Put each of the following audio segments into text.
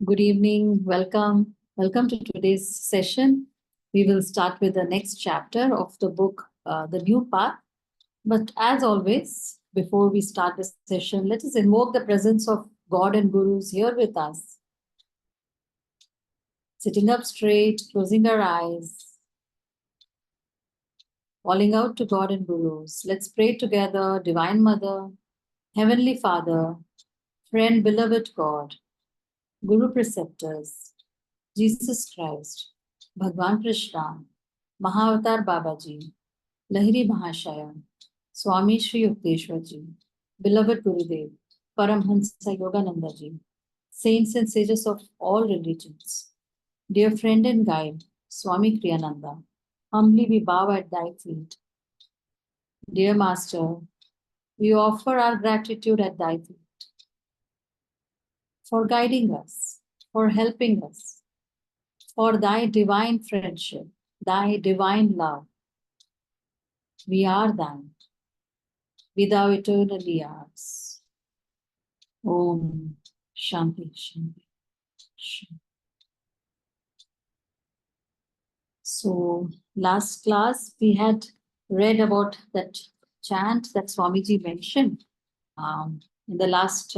Good evening. Welcome. Welcome to today's session. We will start with the next chapter of the book, The New Path. But as always, before we start the session, let us invoke the presence of God and Gurus here with us. Sitting up straight, closing our eyes, calling out to God and Gurus. Let's pray together, Divine Mother, Heavenly Father, Friend, Beloved God, Guru Preceptors, Jesus Christ, Bhagwan Krishna, Mahavatar Babaji, Lahiri Mahashaya, Swami Sri Yukteswar Ji, beloved Gurudev, Paramhansa Yogananda Ji, saints and sages of all religions, dear friend and guide, Swami Kriyananda, humbly we bow at thy feet. Dear Master, we offer our gratitude at thy feet for guiding us, for helping us, for thy divine friendship, thy divine love. We are thine, be thou eternally ours. Om Shanti Shanti. Shanti. So last class we had read about that chant that Swamiji mentioned in the last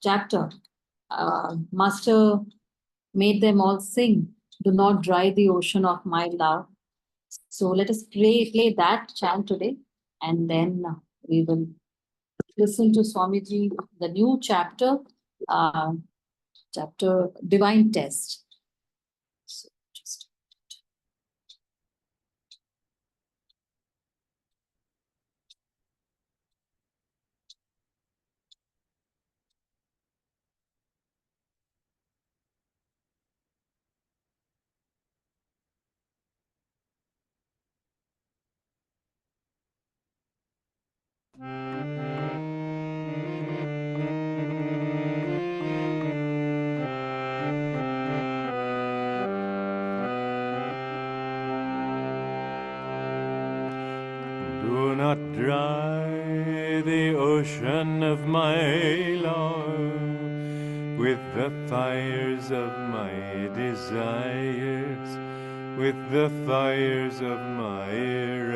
chapter. Master made them all sing, "Do not dry the ocean of my love." So let us play that chant today, and then we will listen to Swamiji, the new chapter, chapter Divine Test. So just Do not dry the ocean of my love with the fires of my desires, with the fires of my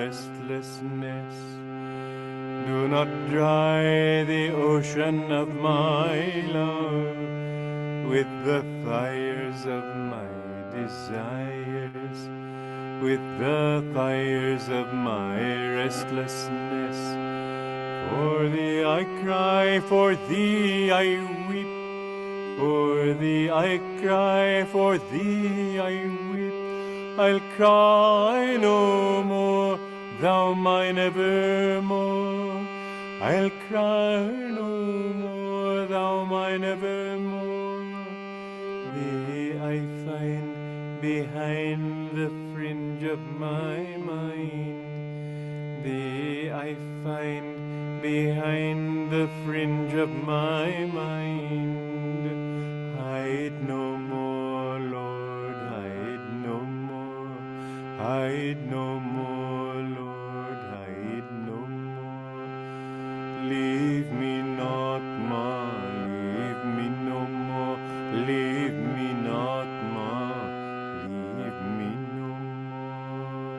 restlessness. Do not dry the ocean of my love with the fires of my desires, with the fires of my restlessness. For thee I cry, for thee I weep, for thee I cry, for thee I weep. I'll cry no more, thou mine evermore. I'll cry no more, thou mine evermore. Thee I find behind the fringe of my mind. Thee I find behind the fringe of my mind. Hide no more, Lord, hide no more. Hide no more, Lord, hide no more. Leave me not, Ma, leave me no more. Leave me not, Ma, leave me no more.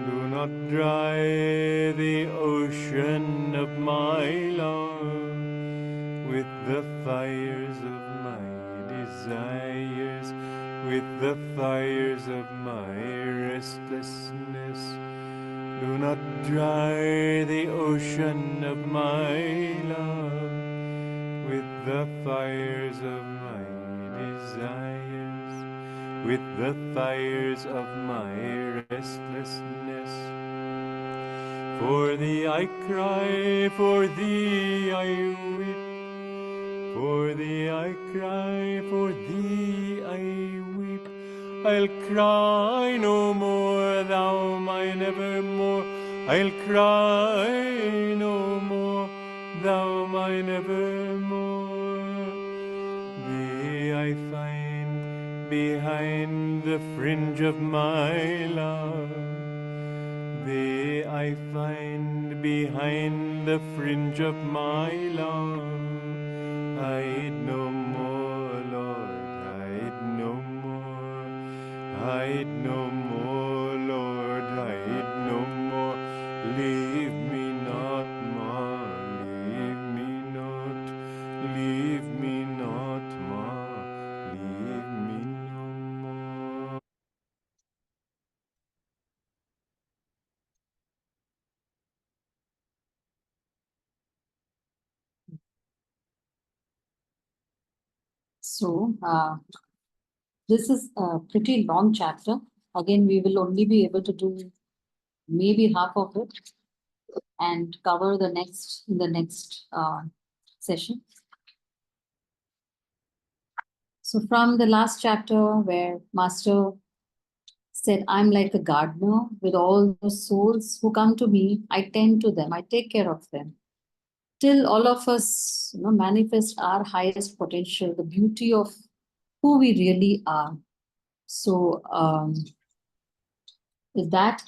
Do not dry the ocean of my love with the fires of my desires, with the fires of my restlessness. Do not dry the ocean of my love with the fires of my desires, with the fires of my restlessness. For thee I cry, for thee I weep, for thee I cry, for thee I weep. I'll cry no more, thou mine evermore. I'll cry no more, thou mine evermore. Thee I find behind the fringe of my love. Thee I find behind the fringe of my love. Hide no more, Lord, hide no more, Lord, hide no more. Leave me not, Ma, leave me not, leave me not, Ma, leave me no more. So, this is a pretty long chapter. Again, we will only be able to do maybe half of it and cover the next in the next session. So, from the last chapter where Master said, I'm like a gardener with all those souls who come to me, I tend to them, I take care of them. Till all of us manifest our highest potential, the beauty of who we really are. So, with that,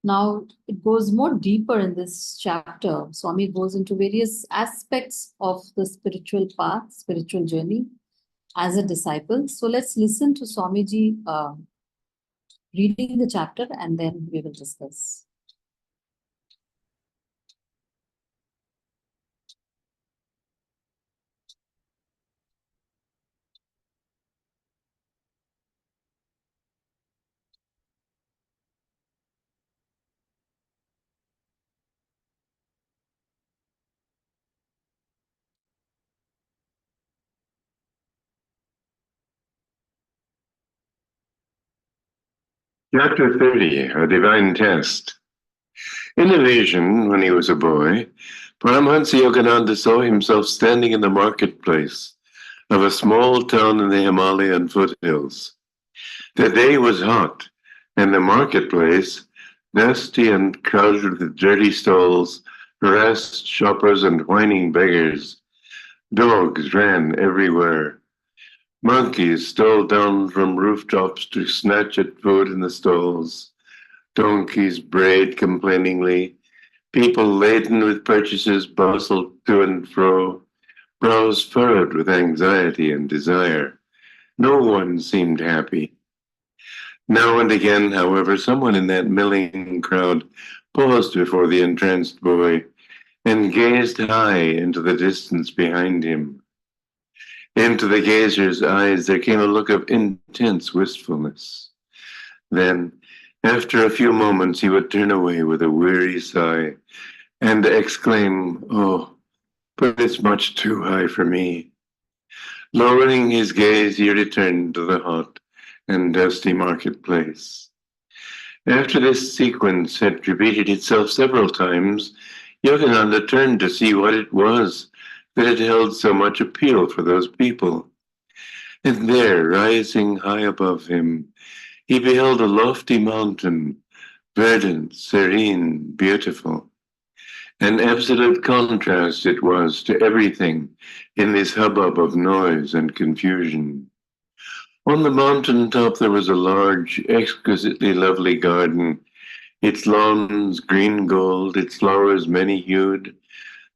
now it goes more deeper in this chapter. Swami goes into various aspects of the spiritual path, spiritual journey as a disciple. So let's listen to Swamiji reading the chapter and then we will discuss. Chapter 30, A Divine Test. In a vision, when he was a boy, Paramahansa Yogananda saw himself standing in the marketplace of a small town in the Himalayan foothills. The day was hot, and the marketplace, dusty and crowded with dirty stalls, harassed shoppers and whining beggars. Dogs ran everywhere. Monkeys stole down from rooftops to snatch at food in the stalls. Donkeys brayed complainingly. People laden with purchases bustled to and fro, brows furrowed with anxiety and desire. No one seemed happy. Now and again, however, someone in that milling crowd paused before the entranced boy and gazed high into the distance behind him. Into the gazer's eyes there came a look of intense wistfulness. Then, after a few moments, he would turn away with a weary sigh and exclaim, "Oh, but it's much too high for me." Lowering his gaze, he returned to the hot and dusty marketplace. After this sequence had repeated itself several times, Yogananda turned to see what it was that had held so much appeal for those people. And there, rising high above him, he beheld a lofty mountain, verdant, serene, beautiful. An absolute contrast it was to everything in this hubbub of noise and confusion. On the mountain top there was a large, exquisitely lovely garden, its lawns green gold, its flowers many-hued.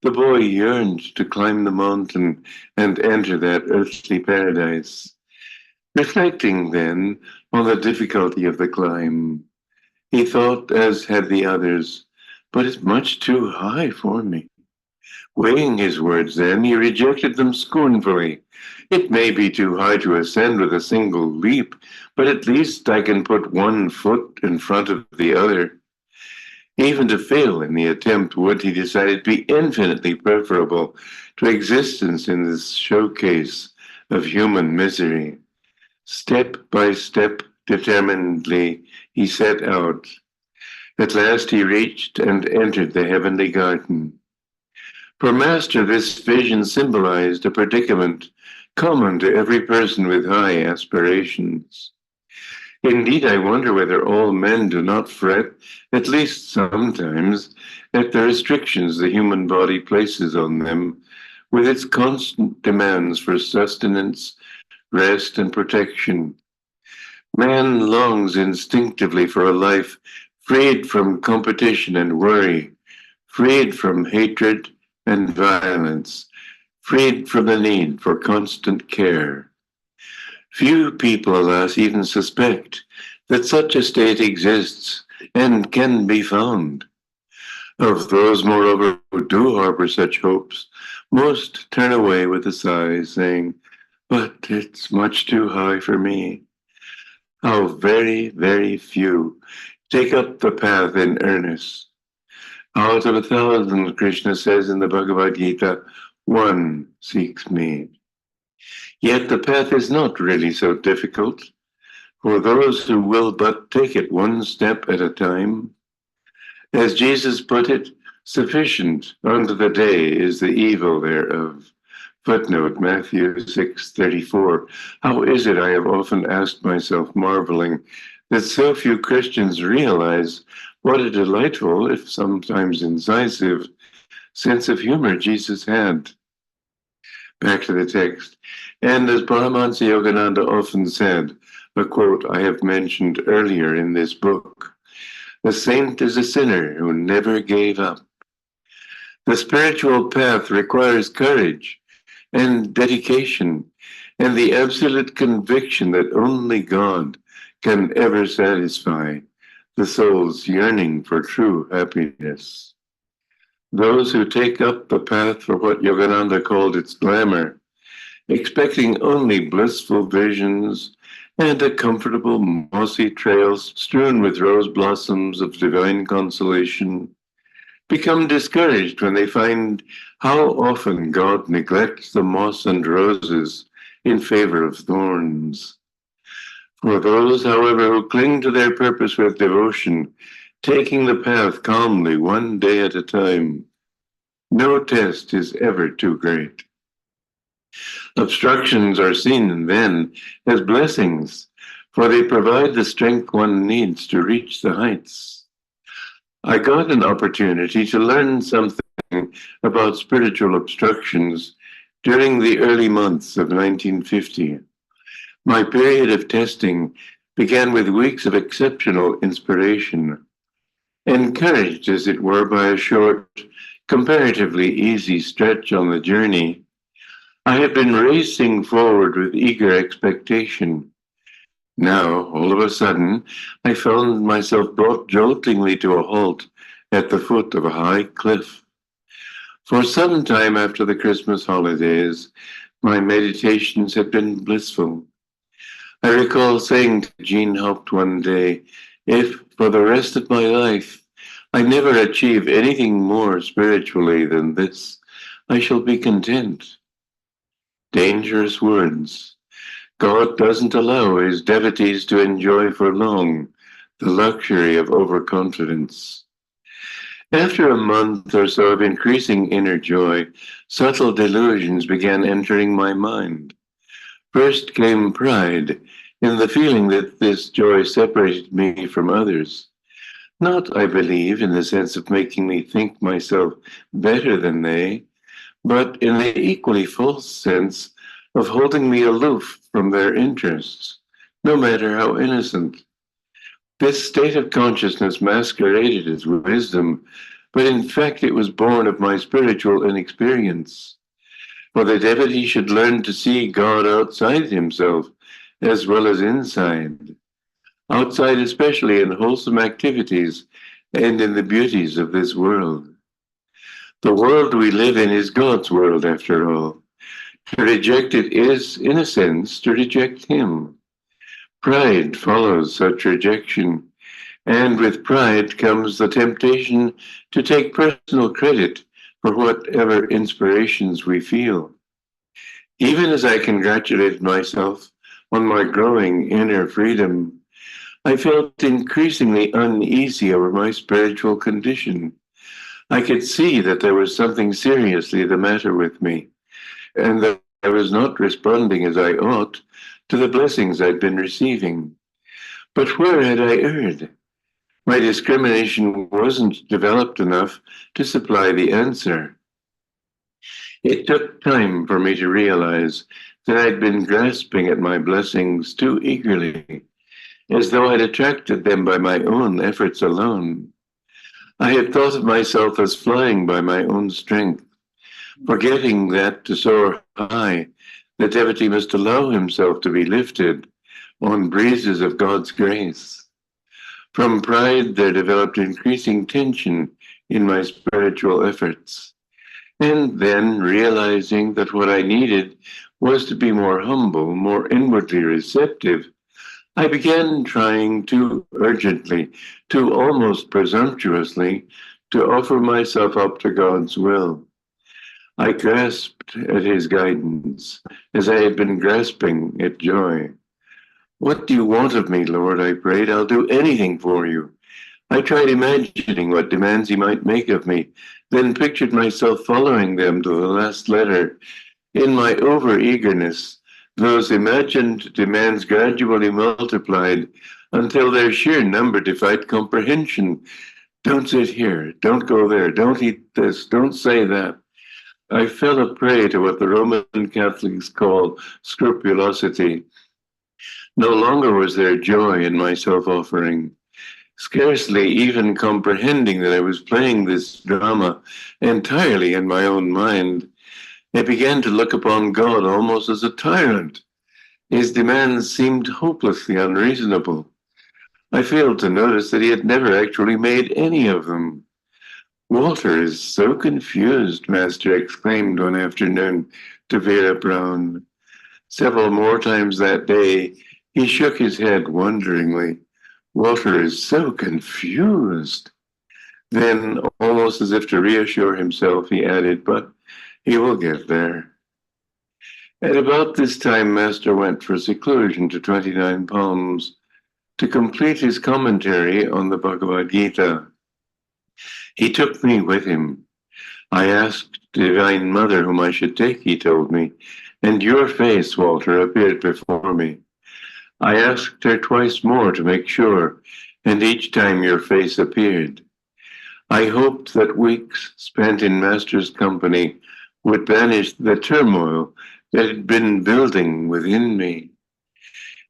The boy yearned to climb the mountain and enter that earthly paradise. Reflecting then on the difficulty of the climb, he thought, as had the others, but it's much too high for me. Weighing his words then, he rejected them scornfully. It may be too high to ascend with a single leap, but at least I can put one foot in front of the other. Even to fail in the attempt would, he decided, be infinitely preferable to existence in this showcase of human misery. Step by step, determinedly, he set out. At last he reached and entered the heavenly garden. For Master, this vision symbolized a predicament common to every person with high aspirations. Indeed, I wonder whether all men do not fret, at least sometimes, at the restrictions the human body places on them, with its constant demands for sustenance, rest, and protection. Man longs instinctively for a life freed from competition and worry, freed from hatred and violence, freed from the need for constant care. Few people, alas, even suspect that such a state exists and can be found. Of those, moreover, who do harbor such hopes, most turn away with a sigh, saying, "But it's much too high for me." How very, very few take up the path in earnest. Out of 1,000, Krishna says in the Bhagavad Gita, one seeks me. Yet the path is not really so difficult for those who will but take it one step at a time. As Jesus put it, sufficient unto the day is the evil thereof. Footnote Matthew 6:34. How is it, I have often asked myself, marveling, that so few Christians realize what a delightful, if sometimes incisive, sense of humor Jesus had? Back to the text. And as Paramahansa Yogananda often said, a quote I have mentioned earlier in this book, "The saint is a sinner who never gave up." The spiritual path requires courage and dedication and the absolute conviction that only God can ever satisfy the soul's yearning for true happiness. Those who take up the path for what Yogananda called its glamour, expecting only blissful visions and a comfortable mossy trail strewn with rose blossoms of divine consolation, become discouraged when they find how often God neglects the moss and roses in favor of thorns. For those, however, who cling to their purpose with devotion, taking the path calmly one day at a time, no test is ever too great. Obstructions are seen then as blessings, for they provide the strength one needs to reach the heights. I got an opportunity to learn something about spiritual obstructions during the early months of 1950. My period of testing began with weeks of exceptional inspiration, encouraged, as it were, by a short, comparatively easy stretch on the journey. I had been racing forward with eager expectation. Now, all of a sudden, I found myself brought joltingly to a halt at the foot of a high cliff. For some time after the Christmas holidays, my meditations had been blissful. I recall saying to Jean Haupt one day, "If for the rest of my life I never achieve anything more spiritually than this, I shall be content." Dangerous words. God doesn't allow his devotees to enjoy for long the luxury of overconfidence. After a month or so of increasing inner joy, subtle delusions began entering my mind. First came pride in the feeling that this joy separated me from others. Not, I believe, in the sense of making me think myself better than they, but in the equally false sense of holding me aloof from their interests, no matter how innocent. This state of consciousness masqueraded as wisdom, but in fact it was born of my spiritual inexperience. For the devotee should learn to see God outside himself as well as inside, outside especially in wholesome activities and in the beauties of this world. The world we live in is God's world, after all. To reject it is, in a sense, to reject him. Pride follows such rejection, and with pride comes the temptation to take personal credit for whatever inspirations we feel. Even as I congratulated myself on my growing inner freedom, I felt increasingly uneasy over my spiritual condition. I could see that there was something seriously the matter with me, and that I was not responding as I ought to the blessings I'd been receiving. But where had I erred? My discrimination wasn't developed enough to supply the answer. It took time for me to realize that I'd been grasping at my blessings too eagerly, as though I'd attracted them by my own efforts alone. I had thought of myself as flying by my own strength, forgetting that to soar high, the devotee must allow himself to be lifted on breezes of God's grace. From pride, there developed increasing tension in my spiritual efforts. And then, realizing that what I needed was to be more humble, more inwardly receptive, I began trying too urgently, too almost presumptuously, to offer myself up to God's will. I grasped at his guidance as I had been grasping at joy. What do you want of me, Lord? I prayed. I'll do anything for you. I tried imagining what demands he might make of me, then pictured myself following them to the last letter. In my overeagerness, those imagined demands gradually multiplied until their sheer number defied comprehension. Don't sit here, don't go there, don't eat this, don't say that. I fell a prey to what the Roman Catholics call scrupulosity. No longer was there joy in my self-offering, scarcely even comprehending that I was playing this drama entirely in my own mind. I began to look upon God almost as a tyrant. His demands seemed hopelessly unreasonable. I failed to notice that he had never actually made any of them. Walter is so confused, Master exclaimed one afternoon to Vera Brown. Several more times that day, he shook his head wonderingly. Walter is so confused. Then, almost as if to reassure himself, he added, but he will get there. At about this time, Master went for seclusion to 29 Palms to complete his commentary on the Bhagavad Gita. He took me with him. I asked Divine Mother whom I should take, he told me, and your face, Walter, appeared before me. I asked her twice more to make sure, and each time your face appeared. I hoped that weeks spent in Master's company would banish the turmoil that had been building within me.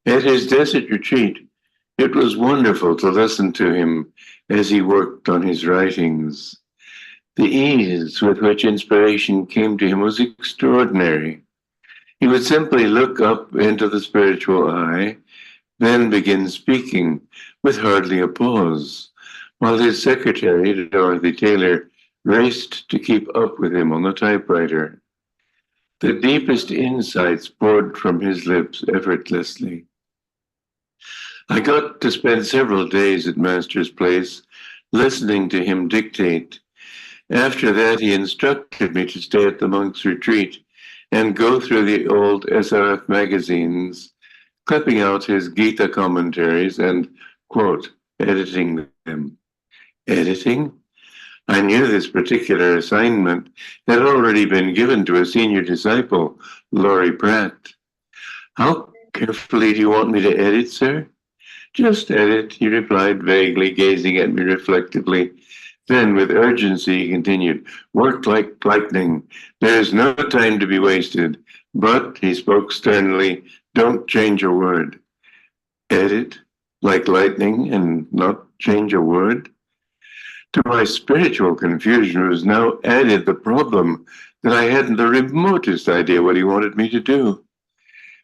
At his desert retreat, it was wonderful to listen to him as he worked on his writings. The ease with which inspiration came to him was extraordinary. He would simply look up into the spiritual eye, then begin speaking with hardly a pause, while his secretary, Dorothy Taylor, raced to keep up with him on the typewriter. The deepest insights poured from his lips effortlessly. I got to spend several days at Master's place, listening to him dictate. After that, he instructed me to stay at the monk's retreat and go through the old SRF magazines, clipping out his Gita commentaries and, quote, editing them. Editing? I knew this particular assignment had already been given to a senior disciple, Laurie Pratt. How carefully do you want me to edit, sir? Just edit, he replied vaguely, gazing at me reflectively. Then, with urgency, he continued, work like lightning. There is no time to be wasted. But, he spoke sternly, don't change a word. Edit like lightning and not change a word? To my spiritual confusion was now added the problem that I hadn't the remotest idea what he wanted me to do.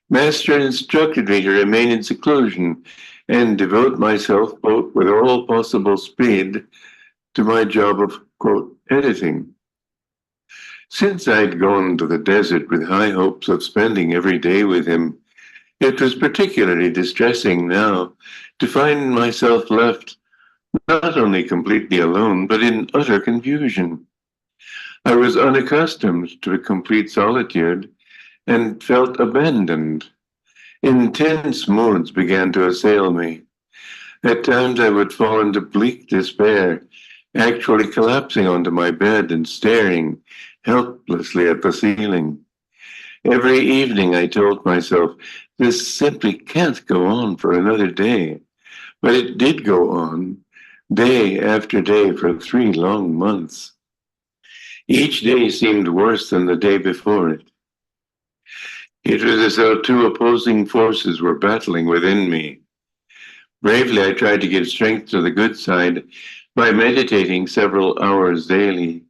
Master instructed me to remain in seclusion and devote myself, quote, with all possible speed to my job of, quote, editing. Since I'd gone to the desert with high hopes of spending every day with him, it was particularly distressing now to find myself left not only completely alone, but in utter confusion. I was unaccustomed to a complete solitude and felt abandoned. Intense moods began to assail me. At times I would fall into bleak despair, actually collapsing onto my bed and staring helplessly at the ceiling. Every evening I told myself, this simply can't go on for another day. But it did go on, day after day for 3 long months. Each day seemed worse than the day before it. It was as though 2 opposing forces were battling within me. Bravely, I tried to give strength to the good side by meditating several hours daily.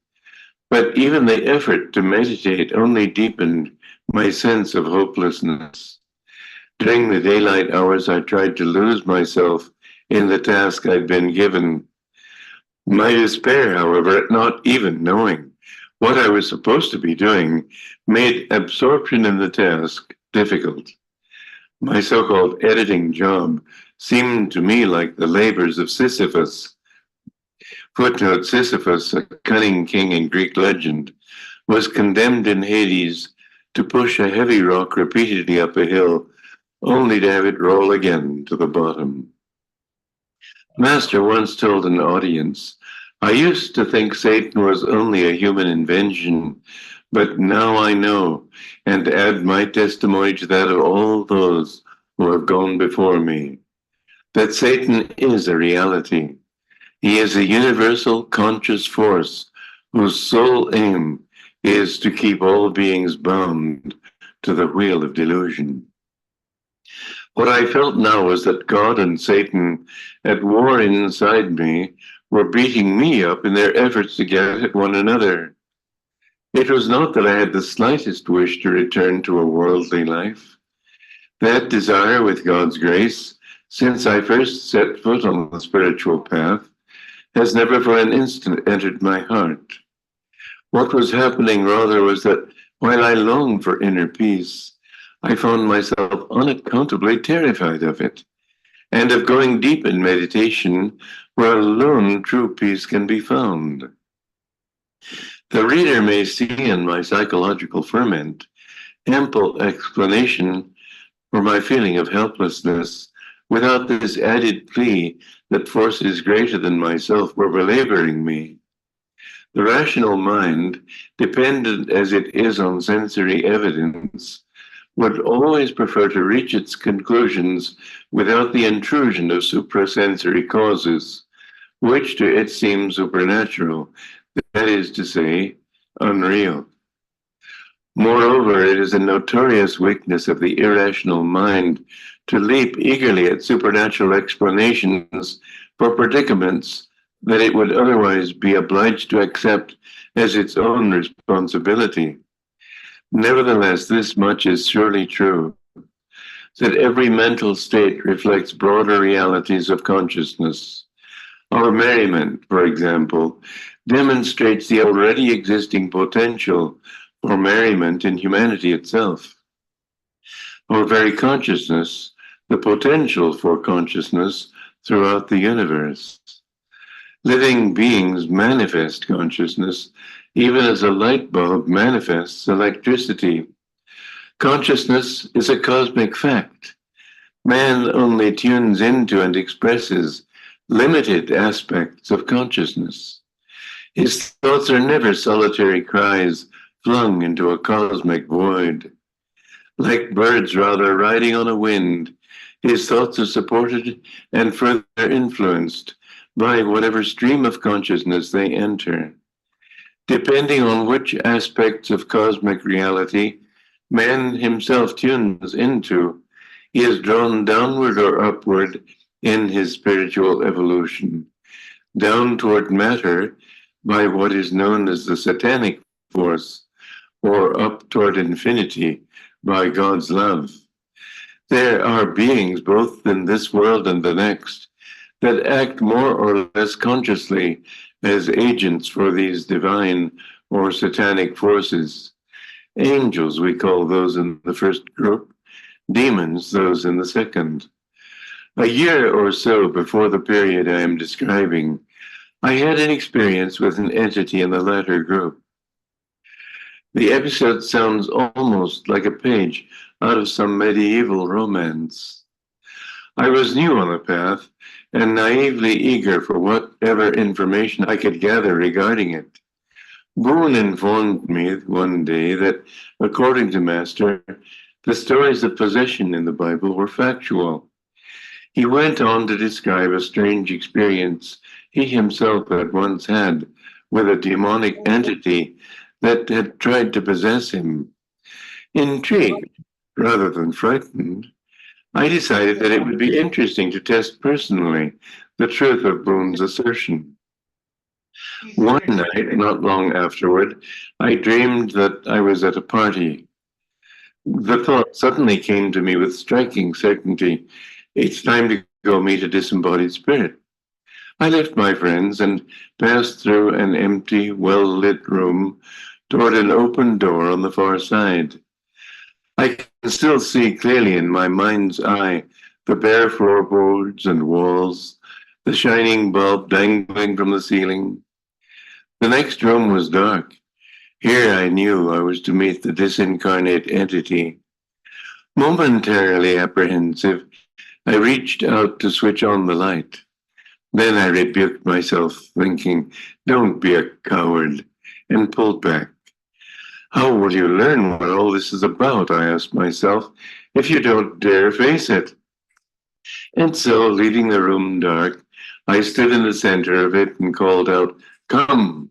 But even the effort to meditate only deepened my sense of hopelessness. During the daylight hours, I tried to lose myself in the task I'd been given. My despair, however, at not even knowing what I was supposed to be doing, made absorption in the task difficult. My so called editing job seemed to me like the labors of Sisyphus. Footnote: Sisyphus, a cunning king in Greek legend, was condemned in Hades to push a heavy rock repeatedly up a hill, only to have it roll again to the bottom. Master once told an audience, "I used to think Satan was only a human invention, but now I know, and add my testimony to that of all those who have gone before me, that Satan is a reality. He is a universal conscious force whose sole aim is to keep all beings bound to the wheel of delusion." What I felt now was that God and Satan, at war inside me, were beating me up in their efforts to get at one another. It was not that I had the slightest wish to return to a worldly life. That desire, with God's grace, since I first set foot on the spiritual path, has never for an instant entered my heart. What was happening rather was that while I longed for inner peace, I found myself unaccountably terrified of it, and of going deep in meditation where alone true peace can be found. The reader may see in my psychological ferment ample explanation for my feeling of helplessness, without this added plea that forces greater than myself were belaboring me. The rational mind, dependent as it is on sensory evidence, would always prefer to reach its conclusions without the intrusion of suprasensory causes, which to it seem supernatural, that is to say, unreal. Moreover, it is a notorious weakness of the irrational mind to leap eagerly at supernatural explanations for predicaments that it would otherwise be obliged to accept as its own responsibility. Nevertheless, this much is surely true, that every mental state reflects broader realities of consciousness. Our merriment, for example, demonstrates the already existing potential for merriment in humanity itself. Our very consciousness, the potential for consciousness throughout the universe. Living beings manifest consciousness even as a light bulb manifests electricity. Consciousness is a cosmic fact. Man only tunes into and expresses limited aspects of consciousness. His thoughts are never solitary cries flung into a cosmic void. Like birds rather riding on a wind, his thoughts are supported and further influenced by whatever stream of consciousness they enter. Depending on which aspects of cosmic reality man himself tunes into, he is drawn downward or upward in his spiritual evolution, down toward matter by what is known as the satanic force, or up toward infinity by God's love. There are beings both in this world and the next that act more or less consciously as agents for these divine or satanic forces. Angels, we call those in the first group, demons, those in the second. A year or so before the period I am describing, I had an experience with an entity in the latter group. The episode sounds almost like a page out of some medieval romance. I was new on the path and naively eager for whatever information I could gather regarding it. Boone informed me one day that, according to Master, the stories of possession in the Bible were factual. He went on to describe a strange experience he himself had once had with a demonic entity that had tried to possess him. Intrigued, rather than frightened, I decided that it would be interesting to test personally the truth of Boone's assertion. One night, not long afterward, I dreamed that I was at a party. The thought suddenly came to me with striking certainty. It's time to go meet a disembodied spirit. I left my friends and passed through an empty, well-lit room toward an open door on the far side. I can still see clearly in my mind's eye the bare floorboards and walls, the shining bulb dangling from the ceiling. The next room was dark. Here I knew I was to meet the disincarnate entity. Momentarily apprehensive, I reached out to switch on the light. Then I rebuked myself, thinking, "Don't be a coward," and pulled back. "How will you learn what all this is about," I asked myself, "if you don't dare face it?" And so, leaving the room dark, I stood in the center of it and called out, "Come."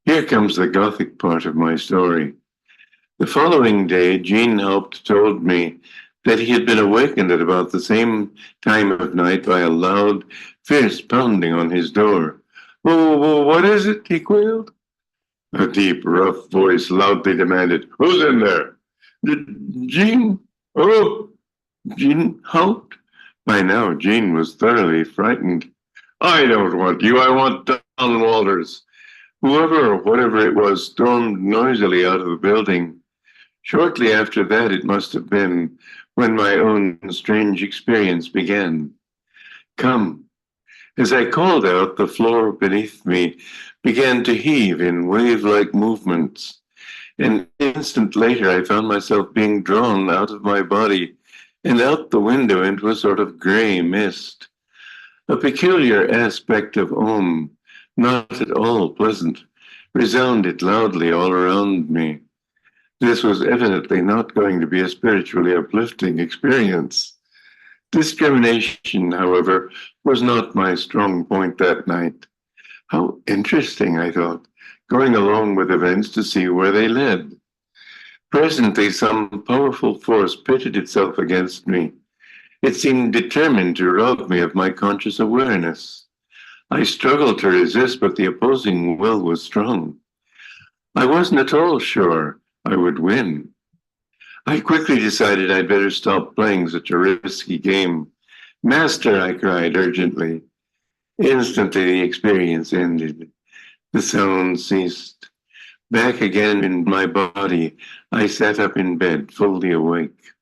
Here comes the Gothic part of my story. The following day, Jean Haupt told me that he had been awakened at about the same time of night by a loud, fierce pounding on his door. "Oh, what is it?" he quailed. A deep, rough voice loudly demanded, "Who's in there?" "Jean." "Oh, Jean Haupt." By now, Jean was thoroughly frightened. "I don't want you. I want Don Walters." Whoever or whatever it was stormed noisily out of the building. Shortly after that, it must have been, when my own strange experience began. "Come." As I called out, the floor beneath me began to heave in wave-like movements. An instant later, I found myself being drawn out of my body and out the window into a sort of gray mist. A peculiar aspect of Om, not at all pleasant, resounded loudly all around me. This was evidently not going to be a spiritually uplifting experience. Discrimination, however, was not my strong point that night. How interesting, I thought, going along with events to see where they led. Presently, some powerful force pitted itself against me. It seemed determined to rob me of my conscious awareness. I struggled to resist, but the opposing will was strong. I wasn't at all sure I would win. I quickly decided I'd better stop playing such a risky game. "Master," I cried urgently. Instantly, the experience ended. The sound ceased. Back again in my body, I sat up in bed, fully awake.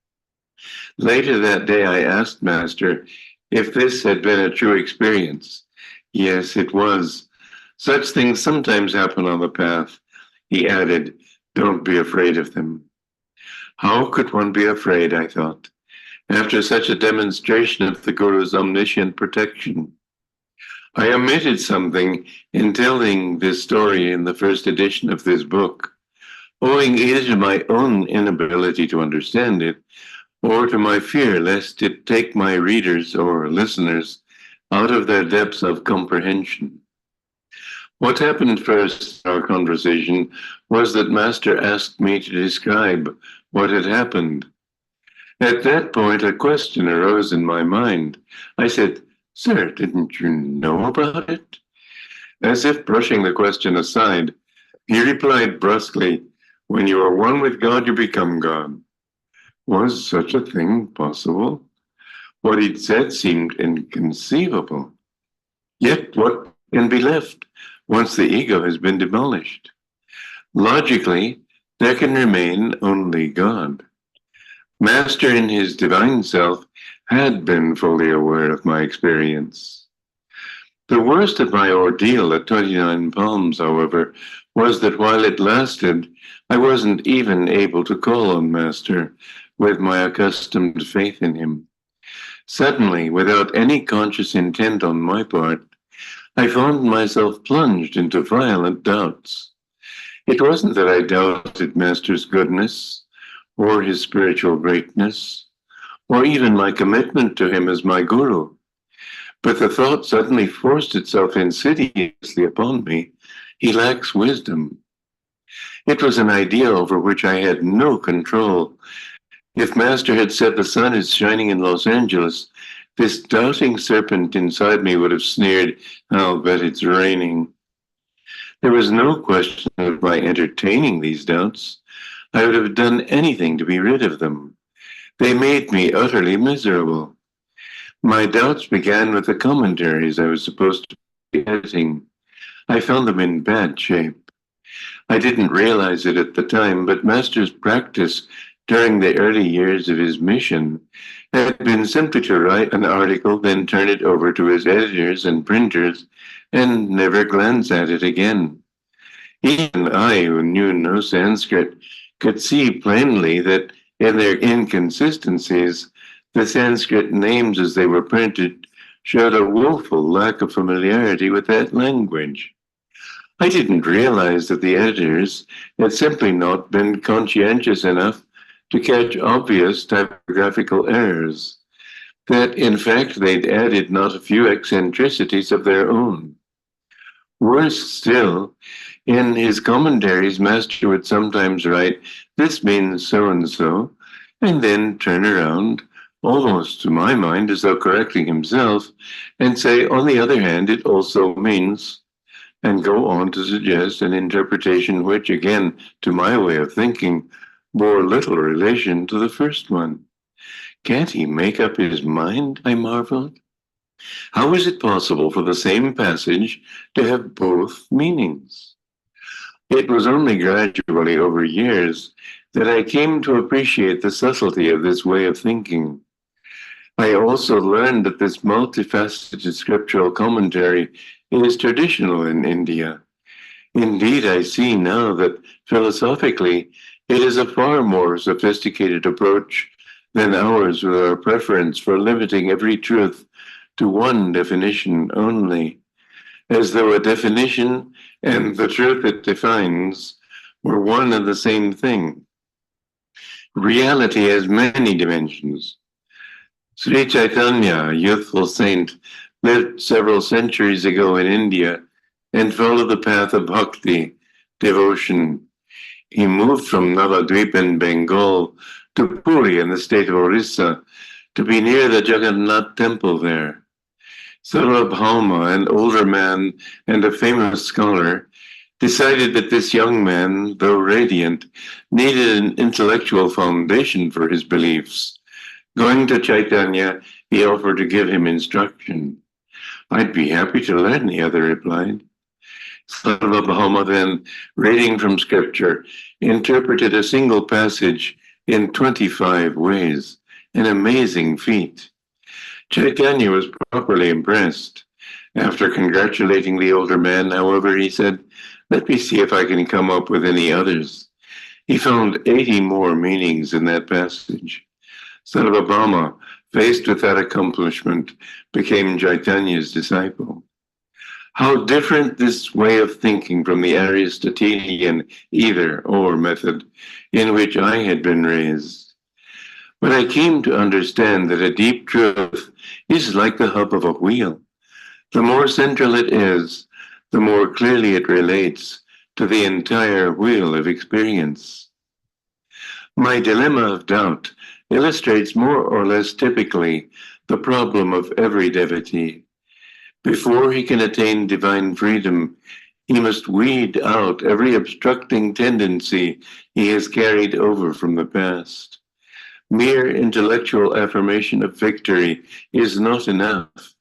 Later that day, I asked Master if this had been a true experience. "Yes, it was. Such things sometimes happen on the path." He added, "Don't be afraid of them." How could one be afraid, I thought, after such a demonstration of the Guru's omniscient protection? I omitted something in telling this story in the first edition of this book, owing either to my own inability to understand it or to my fear lest it take my readers or listeners out of their depths of comprehension. What happened first in our conversation was that Master asked me to describe what had happened. At that point, a question arose in my mind. I said, "Sir, didn't you know about it?" As if brushing the question aside, he replied brusquely, "When you are one with God, you become God." Was such a thing possible? What he'd said seemed inconceivable. Yet what can be left once the ego has been demolished? Logically, there can remain only God. Master in his divine self had been fully aware of my experience. The worst of my ordeal at 29 Palms, however, was that while it lasted, I wasn't even able to call on Master with my accustomed faith in him. Suddenly, without any conscious intent on my part, I found myself plunged into violent doubts. It wasn't that I doubted Master's goodness, or his spiritual greatness, or even my commitment to him as my guru, but the thought suddenly forced itself insidiously upon me: he lacks wisdom. It was an idea over which I had no control. If Master had said the sun is shining in Los Angeles, this doubting serpent inside me would have sneered, "I'll bet it's raining." There was no question of my entertaining these doubts. I would have done anything to be rid of them. They made me utterly miserable. My doubts began with the commentaries I was supposed to be editing. I found them in bad shape. I didn't realize it at the time, but Master's practice during the early years of his mission had been simply to write an article, then turn it over to his editors and printers, and never glance at it again. Even I, who knew no Sanskrit, could see plainly that in their inconsistencies, the Sanskrit names as they were printed showed a woeful lack of familiarity with that language. I didn't realize that the editors had simply not been conscientious enough to catch obvious typographical errors, that in fact they'd added not a few eccentricities of their own. Worse still, in his commentaries, Master would sometimes write, "This means so and so," and then turn around, almost to my mind as though correcting himself, and say, "On the other hand, it also means," and go on to suggest an interpretation which, again, to my way of thinking, bore little relation to the first one. Can't he make up his mind? I marveled. How is it possible for the same passage to have both meanings? It was only gradually over years that I came to appreciate the subtlety of this way of thinking. I also learned that this multifaceted scriptural commentary is traditional in India. Indeed, I see now that philosophically it is a far more sophisticated approach than ours with our preference for limiting every truth to one definition only, as though a definition and the truth it defines were one and the same thing. Reality has many dimensions. Sri Chaitanya, a youthful saint, lived several centuries ago in India and followed the path of bhakti, devotion. He moved from Navadvip in Bengal to Puri in the state of Orissa to be near the Jagannath temple there. Sarvabhauma, an older man and a famous scholar, decided that this young man, though radiant, needed an intellectual foundation for his beliefs. Going to Chaitanya, he offered to give him instruction. "I'd be happy to learn," the other replied. Sarvabhauma then, reading from scripture, interpreted a single passage in 25 ways, an amazing feat. Chaitanya was properly impressed. After congratulating the older man, however, he said, "Let me see if I can come up with any others." He found 80 more meanings in that passage. Sarvabhauma, faced with that accomplishment, became Chaitanya's disciple. How different this way of thinking from the Aristotelian either-or method in which I had been raised. But I came to understand that a deep truth is like the hub of a wheel. The more central it is, the more clearly it relates to the entire wheel of experience. My dilemma of doubt illustrates more or less typically the problem of every devotee. Before he can attain divine freedom, he must weed out every obstructing tendency he has carried over from the past. Mere intellectual affirmation of victory is not enough.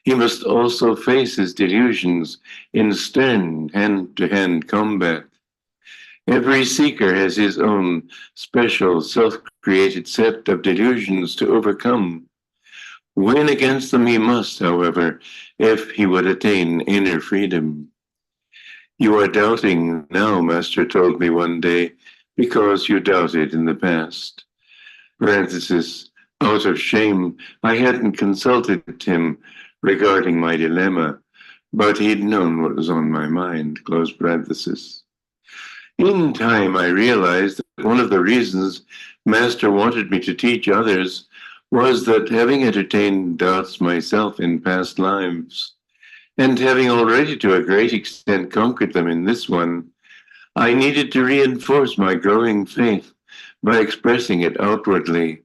He must also face his delusions in stern hand-to-hand combat. Every seeker has his own special self-created set of delusions to overcome. Win against them he must, however, if he would attain inner freedom. "You are doubting now," Master told me one day, "because you doubted in the past." Parenthesis, out of shame, I hadn't consulted him regarding my dilemma, but he'd known what was on my mind, close parenthesis. In time, I realized that one of the reasons Master wanted me to teach others was that, having entertained doubts myself in past lives, and having already to a great extent conquered them in this one, I needed to reinforce my growing faith by expressing it outwardly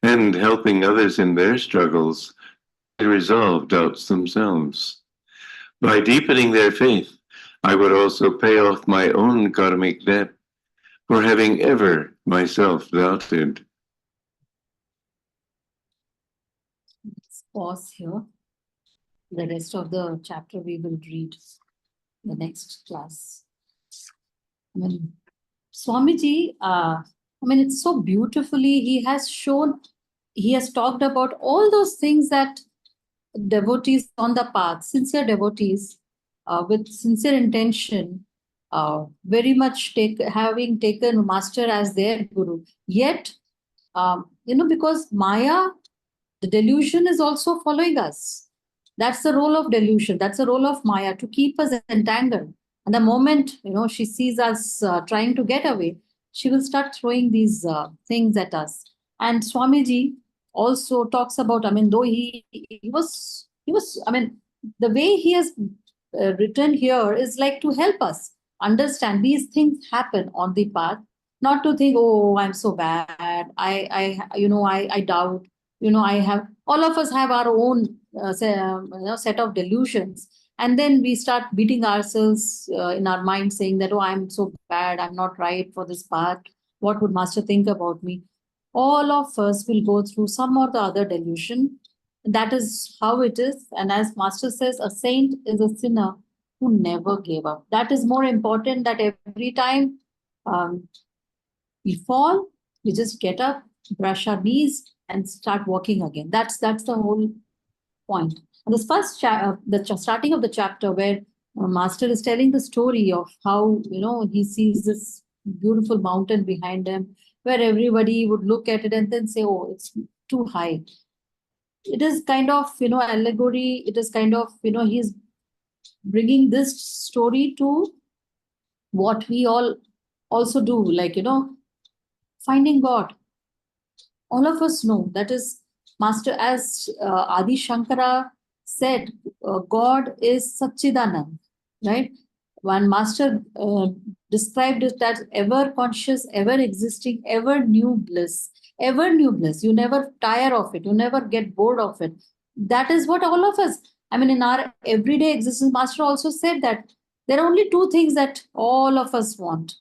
and helping others in their struggles to resolve doubts themselves. By deepening their faith, I would also pay off my own karmic debt for having ever myself doubted. pause here. The rest of the chapter we will read the next class. I mean, Swamiji, it's so beautifully, he has talked about all those things that devotees on the path, sincere devotees, with sincere intention, very much having taken master as their guru. Yet, because Maya, the delusion is also following us. That's the role of delusion. That's the role of Maya, to keep us entangled. And the moment she sees us trying to get away, she will start throwing these things at us. And Swamiji also talks about. Though he was. The way he has written here is like to help us understand these things happen on the path. Not to think, oh, I'm so bad. I doubt. I have, all of us have our own set of delusions, and then we start beating ourselves in our mind, saying that, oh, I'm so bad, I'm not right for this path, what would master think about me? All of us will go through some or the other delusion. That is how it is. And as master says, a saint is a sinner who never gave up. That is more important, that every time um, we fall, we just get up, brush our knees, and start walking again. That's the whole point. And this first starting of the chapter, where Master is telling the story of how he sees this beautiful mountain behind him, where everybody would look at it and then say, "Oh, it's too high." It is kind of allegory. It is kind of he's bringing this story to what we all also do, like finding God. All of us know that is Master, as Adi Shankara said, God is Satchidanand, right? One Master described it as ever conscious, ever existing, ever new bliss. Ever new bliss. You never tire of it. You never get bored of it. That is what all of us, in our everyday existence, Master also said that there are only two things that all of us want.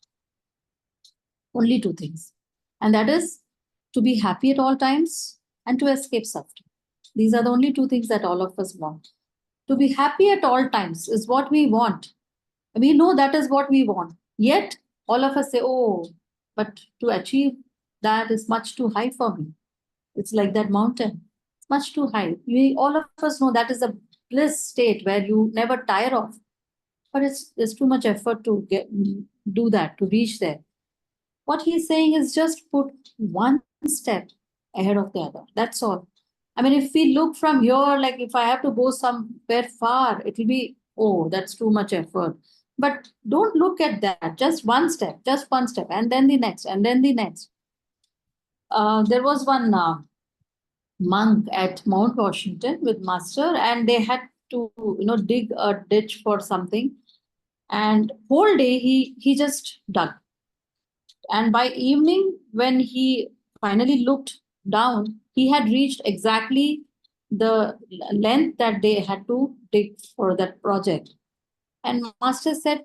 Only two things. And that is to be happy at all times and to escape suffering. These are the only two things that all of us want. To be happy at all times is what we want. We know that is what we want. Yet, all of us say, oh, but to achieve that is much too high for me. It's like that mountain. It's much too high. All of us know that is a bliss state where you never tire of. But there's too much effort to do that, to reach there. What he's saying is just put one step ahead of the other. That's all. If we look from here, like if I have to go somewhere far, it will be, oh, that's too much effort. But don't look at that. Just one step, and then the next, and then the next. There was one monk at Mount Washington with Master, and they had to, dig a ditch for something. And whole day he just dug. And by evening, when he finally looked down, he had reached exactly the length that they had to dig for that project. And Master said,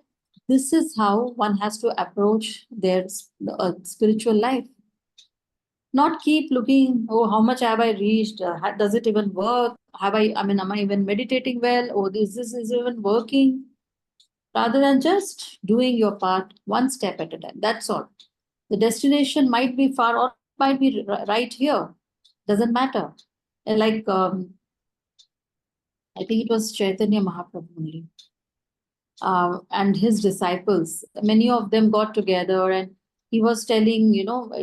this is how one has to approach their spiritual life. Not keep looking, oh, how much have I reached? Does it even work? Am I even meditating well? Oh, this is even working? Rather than just doing your part one step at a time. That's all. The destination might be far or might be right here. Doesn't matter. Like, I think it was Chaitanya Mahaprabhu only. And his disciples, many of them got together, and he was telling,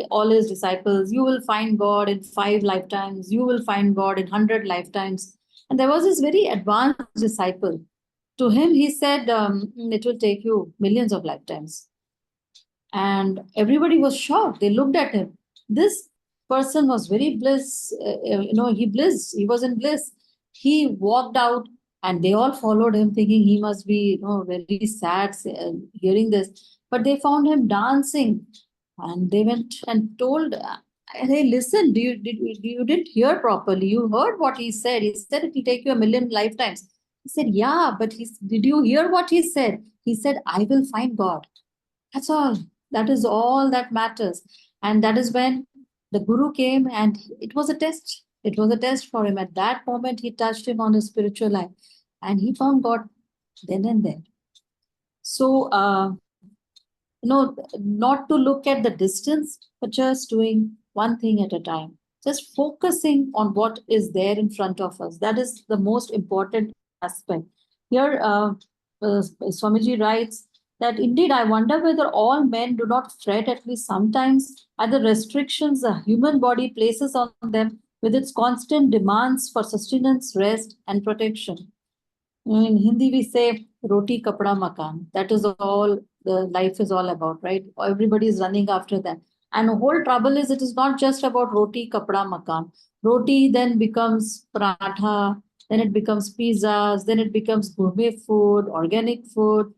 all his disciples, you will find God in 5 lifetimes, you will find God in 100 lifetimes. And there was this very advanced disciple. To him, he said, it will take you millions of lifetimes. And everybody was shocked. They looked at him. This person was very bliss, he was in bliss. He walked out, and they all followed him, thinking he must be, very sad hearing this. But they found him dancing, and they went and told, hey, listen, you didn't hear properly. You heard what he said. He said it will take you a million lifetimes. He said, yeah, but did you hear what he said? He said, I will find God. That's all. That is all that matters. And that is when the Guru came, and it was a test. It was a test for him. At that moment, he touched him on his spiritual life and he found God then and there. So, not to look at the distance, but just doing one thing at a time. Just focusing on what is there in front of us. That is the most important aspect. Here, Swamiji writes that indeed, I wonder whether all men do not fret at least sometimes at the restrictions the human body places on them with its constant demands for sustenance, rest, and protection. In Hindi, we say roti, kapda, makan. That is all the life is all about, right? Everybody is running after that. And the whole trouble is it is not just about roti, kapda, makan. Roti then becomes paratha, then it becomes pizzas, then it becomes gourmet food, organic food,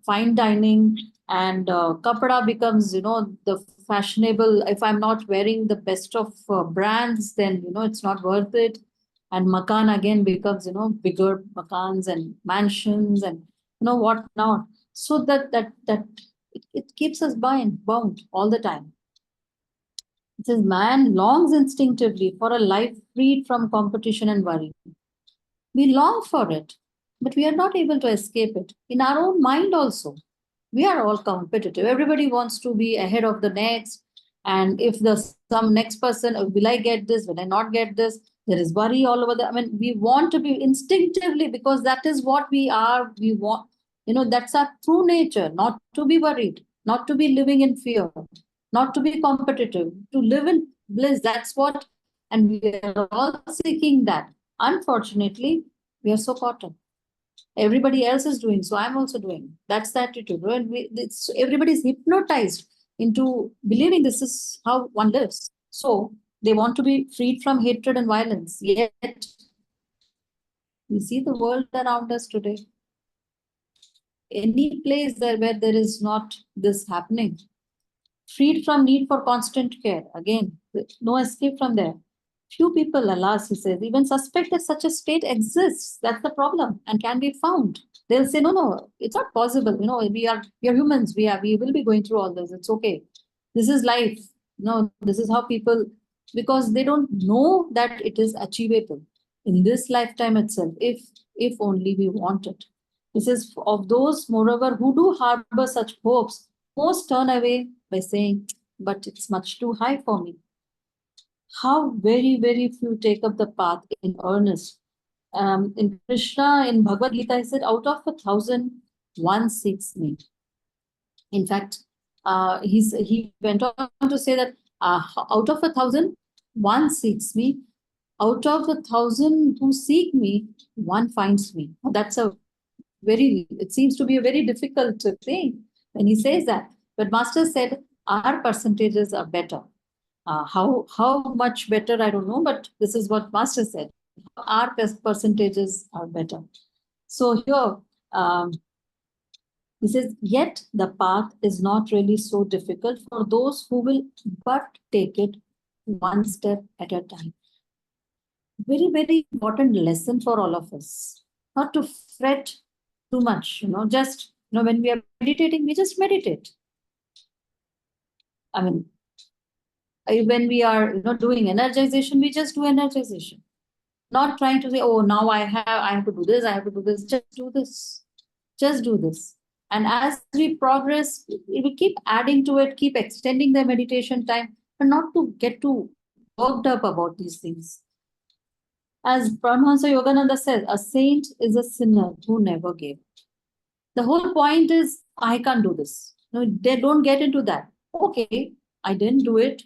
fine dining, and kapda becomes, the fashionable. If I'm not wearing the best of brands, then, it's not worth it. And makan again becomes, bigger makans and mansions and what not. So it keeps us bound all the time. It says man longs instinctively for a life freed from competition and worry. We long for it, but we are not able to escape it. In our own mind also, we are all competitive. Everybody wants to be ahead of the next. And if the some next person, will I get this? Will I not get this? There is worry all over. I mean, we want to be instinctively because that is what we are. We want, that's our true nature, not to be worried, not to be living in fear, not to be competitive, to live in bliss. That's what, and we are all seeking that. Unfortunately, we are so caught up. Everybody else is doing, so I'm also doing. That's the attitude. Everybody's hypnotized into believing this is how one lives. So they want to be freed from hatred and violence. Yet we see the world around us today. Any place where there is not this happening, freed from need for constant care. Again, no escape from there. Few people, alas, he says, even suspect that such a state exists. That's the problem and can be found. They'll say, no, it's not possible. We are humans. We will be going through all this. It's okay. This is life. This is how people, because they don't know that it is achievable in this lifetime itself, if only we want it. This is of those, moreover, who do harbor such hopes, most turn away by saying, but it's much too high for me. How very, very few take up the path in earnest. In Krishna, in Bhagavad Gita, he said, out of 1,000, one seeks me. In fact, he went on to say that out of 1,000, one seeks me. Out of 1,000 who seek me, one finds me. That's it seems to be a very difficult thing when he says that. But Master said, our percentages are better. How much better, I don't know, but this is what Master said. Our percentages are better. So here, he says, yet the path is not really so difficult for those who will but take it one step at a time. Very, very important lesson for all of us. Not to fret too much, just, when we are meditating, we just meditate. I mean, when we are doing energization, we just do energization. Not trying to say, oh, now I have to do this, I have to do this. Just do this. Just do this. And as we progress, we keep adding to it, keep extending the meditation time, but not to get too worked up about these things. As Paramahansa Yogananda says, a saint is a sinner who never gave. The whole point is, I can't do this. They don't get into that. Okay, I didn't do it.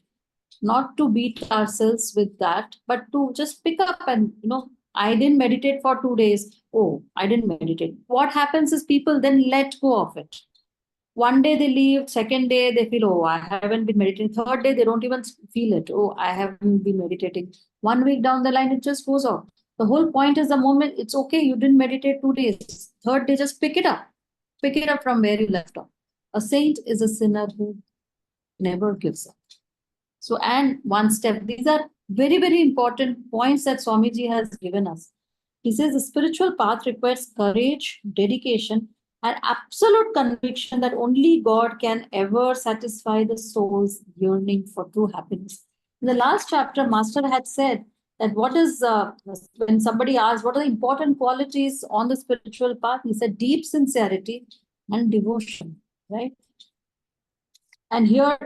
Not to beat ourselves with that, but to just pick up and, I didn't meditate for 2 days. Oh, I didn't meditate. What happens is people then let go of it. One day they leave, second day they feel, oh, I haven't been meditating. Third day, they don't even feel it. Oh, I haven't been meditating. 1 week down the line, it just goes off. The whole point is the moment it's okay, you didn't meditate 2 days. Third day, just pick it up. Pick it up from where you left off. A saint is a sinner who never gives up. So, and one step, these are very, very important points that Swamiji has given us. He says the spiritual path requires courage, dedication, and absolute conviction that only God can ever satisfy the soul's yearning for true happiness. In the last chapter, Master had said that when somebody asked what are the important qualities on the spiritual path, he said deep sincerity and devotion, right? And here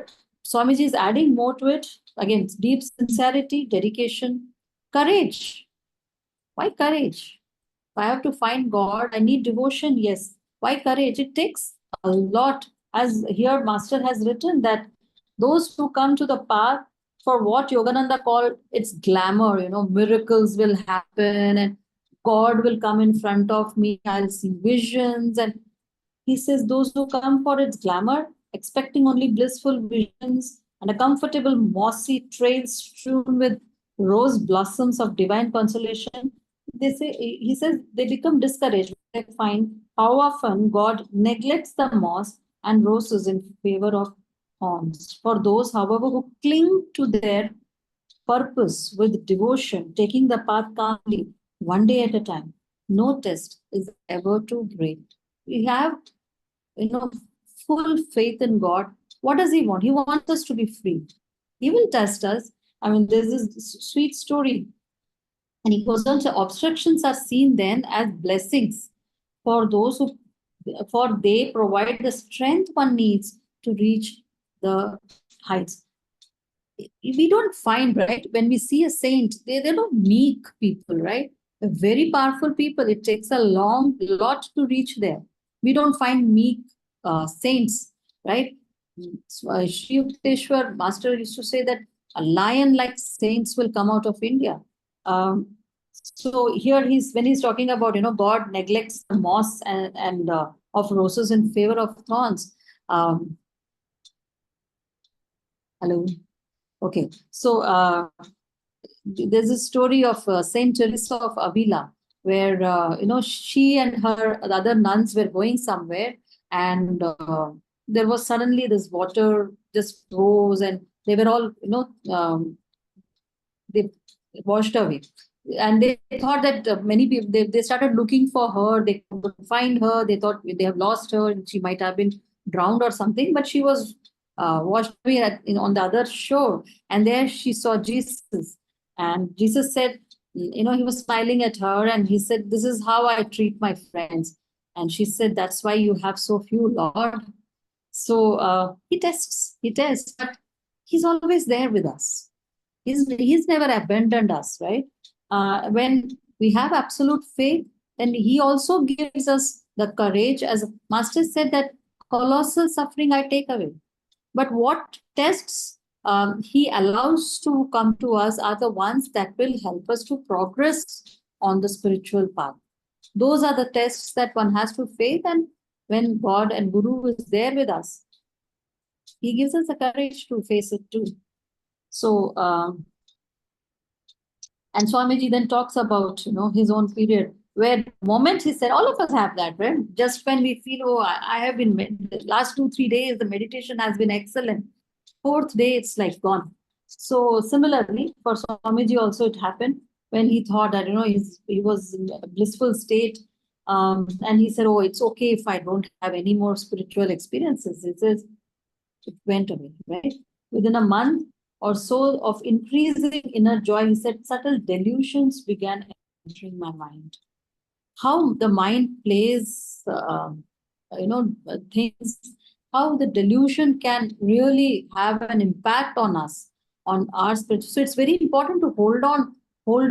Swamiji is adding more to it. Again, deep sincerity, dedication, courage. Why courage? If I have to find God, I need devotion. Yes. Why courage? It takes a lot. As here Master has written that those who come to the path for what Yogananda called its glamour, miracles will happen and God will come in front of me. I'll see visions. And he says those who come for its glamour, expecting only blissful visions and a comfortable mossy trail strewn with rose blossoms of divine consolation, he says they become discouraged. They find how often God neglects the moss and roses in favor of thorns. For those, however, who cling to their purpose with devotion, taking the path calmly, one day at a time, no test is ever too great. We have, full faith in God. What does He want? He wants us to be free. He will test us. I mean, there's this sweet story. And he goes on to obstructions are seen then as blessings for those for they provide the strength one needs to reach the heights. We don't find, right, when we see a saint, they're not meek people, right? They're very powerful people. It takes a lot to reach there. We don't find meek saints, right? Sri Yukteswar Master used to say that a lion-like saints will come out of India. So here when he's talking about, God neglects the moss and of roses in favor of thorns. Hello. Okay. So there's a story of Saint Teresa of Avila, where she and the other nuns were going somewhere, and there was suddenly this water just rose, and they were all they washed away. And they thought that many people, they started looking for her. They couldn't find her. They thought they have lost her. And she might have been drowned or something. But she was washed away on the other shore. And there she saw Jesus. And Jesus said, he was smiling at her. And he said, this is how I treat my friends. And she said, that's why you have so few, Lord. So he tests, but he's always there with us. He's never abandoned us, right? When we have absolute faith, then he also gives us the courage. As Master said, that colossal suffering I take away. But what tests he allows to come to us are the ones that will help us to progress on the spiritual path. Those are the tests that one has to face, and when God and Guru is there with us, he gives us the courage to face it too. So, and Swamiji then talks about, his own period, where the moment he said, all of us have that, right? Just when we feel, oh, I have been, the last 2-3 days, the meditation has been excellent. 4th day, it's like gone. So similarly, for Swamiji also it happened when he thought that, he was in a blissful state. And he said, oh, it's okay if I don't have any more spiritual experiences. It says, it went away, right? Within a month or so of increasing inner joy, he said, subtle delusions began entering my mind. How the mind plays, things, how the delusion can really have an impact on us, on our spirit. So it's very important to hold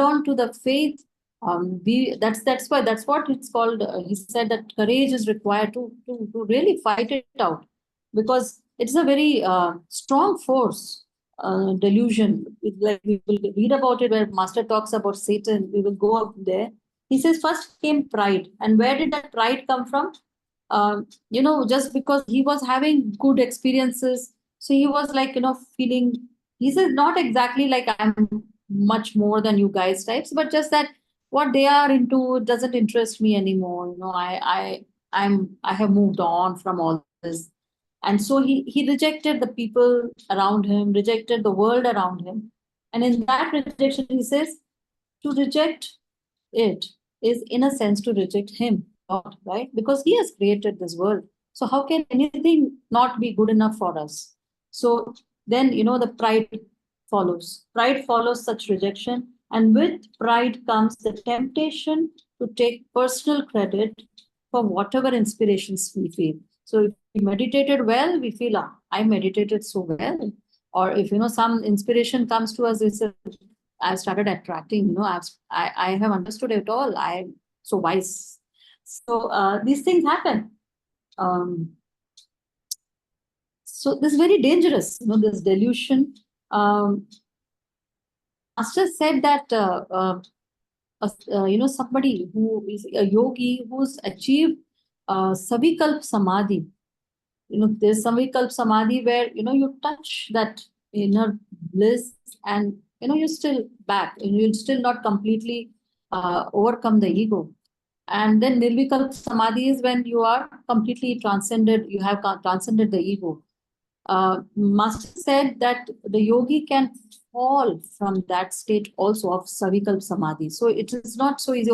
on to the faith. That's what it's called. He said that courage is required to really fight it out, because it's a very strong force. Delusion, like we will read about it where Master talks about Satan. We will go up there. He says first came pride. And where did that pride come from? Just because he was having good experiences. So he was like, feeling, he says, not exactly like I'm much more than you guys types, but just that what they are into doesn't interest me anymore. I have moved on from all this. And so he rejected the people around him, rejected the world around him. And in that rejection, he says, to reject it is in a sense to reject him, God, right? Because he has created this world. So how can anything not be good enough for us? So then, the pride follows. Pride follows such rejection, and with pride comes the temptation to take personal credit for whatever inspirations we feel. So if we meditated well, we feel, I meditated so well. Or if some inspiration comes to us, we say, I started attracting, I have understood it all. I'm so wise. So these things happen. So this is very dangerous, this delusion. Master said that somebody who is a yogi who's achieved Savikalp Samadhi. There's Savikalp Samadhi where you touch that inner bliss, and you're still back, and you'll still not completely overcome the ego. And then Nirvikalp Samadhi is when you are completely transcended, you have transcended the ego. Master said that the yogi can fall from that state also of Savikalp Samadhi. So it is not so easy,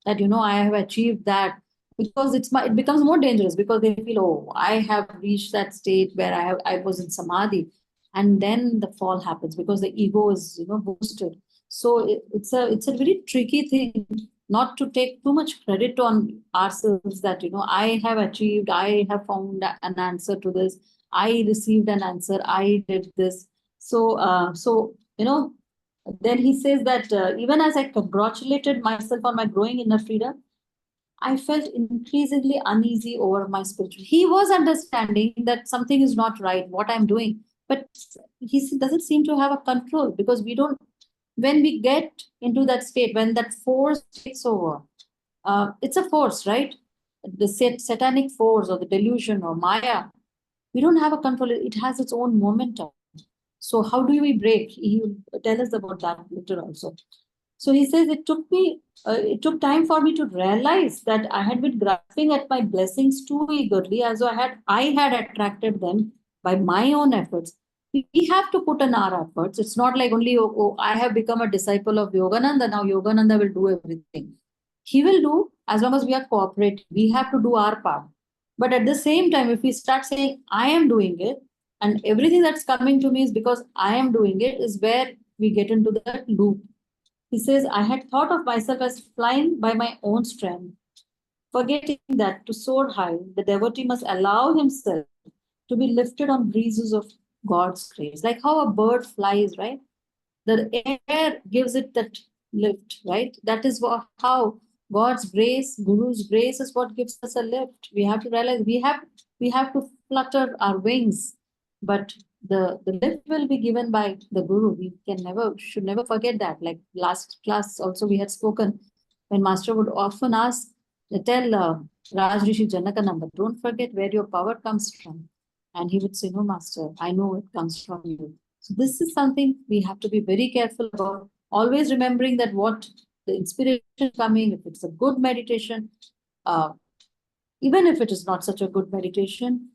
that I have achieved that, because it becomes more dangerous, because they feel, I have reached that state where I was in Samadhi, and then the fall happens because the ego is boosted. So it's a very tricky thing not to take too much credit on ourselves, that I have achieved, I have found an answer to this, I received an answer, I did this. So then he says that even as I congratulated myself on my growing inner freedom, I felt increasingly uneasy over my spiritual. He was understanding that something is not right, what I'm doing, but he doesn't seem to have a control, because we don't. When we get into that state, when that force takes over, it's a force, right? The satanic force or the delusion or Maya, we don't have a control. It has its own momentum. So how do we break? He will tell us about that later also. So he says it took time for me to realize that I had been grasping at my blessings too eagerly, as I had attracted them by my own efforts. We have to put in our efforts. It's not like only, I have become a disciple of Yogananda, now Yogananda will do everything. He will do as long as we are cooperating. We have to do our part. But at the same time, if we start saying, I am doing it, and everything that's coming to me is because I am doing it, is where we get into that loop. He says, I had thought of myself as flying by my own strength, forgetting that to soar high, the devotee must allow himself to be lifted on breezes of God's grace. Like how a bird flies, right? The air gives it that lift, right? That is how God's grace, Guru's grace is what gives us a lift. We have to realize we have to flutter our wings, but the lift will be given by the Guru. We should never forget that. Like last class also we had spoken, when Master would often tell Raj Rishi Janakananda, don't forget where your power comes from. And he would say, no, Master, I know it comes from you. So this is something we have to be very careful about. Always remembering that what the inspiration coming, if it's a good meditation, even if it is not such a good meditation,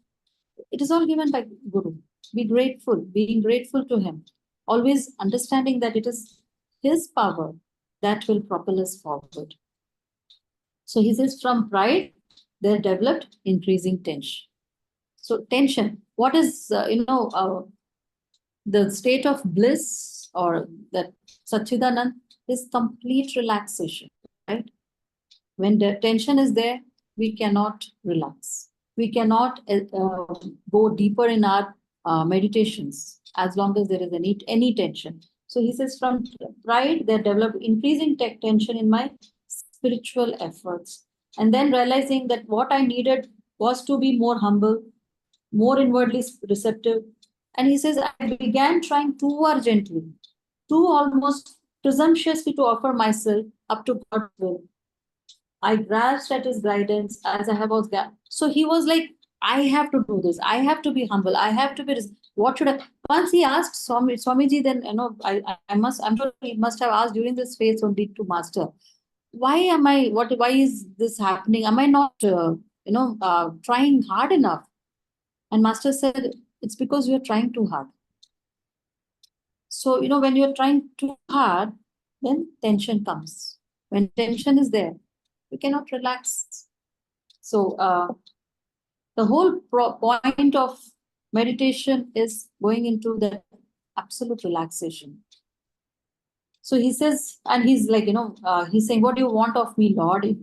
it is all given by Guru. Be grateful, being grateful to him. Always understanding that it is his power that will propel us forward. So he says, from pride, there developed increasing tension. So tension, what is, the state of bliss, or that Satchidanand, is complete relaxation, right? When the tension is there, we cannot relax. We cannot go deeper in our meditations as long as there is any tension. So he says, from pride, there developed increasing tension in my spiritual efforts. And then realizing that what I needed was to be more humble, more inwardly receptive. And he says, I began trying too urgently, too almost presumptuously to offer myself up to God's will. I grasped at his guidance as I have always got. So he was like, I have to do this. I have to be humble. I have to be. What should I? Once he asked Swamiji, then I'm sure he must have asked during this phase only to Master, why am I? Why is this happening? Am I not, trying hard enough? And Master said, it's because you're trying too hard. So, when you're trying too hard, then tension comes. When tension is there, we cannot relax. So, the whole point of meditation is going into the absolute relaxation. So he says, and he's like, he's saying, what do you want of me, Lord?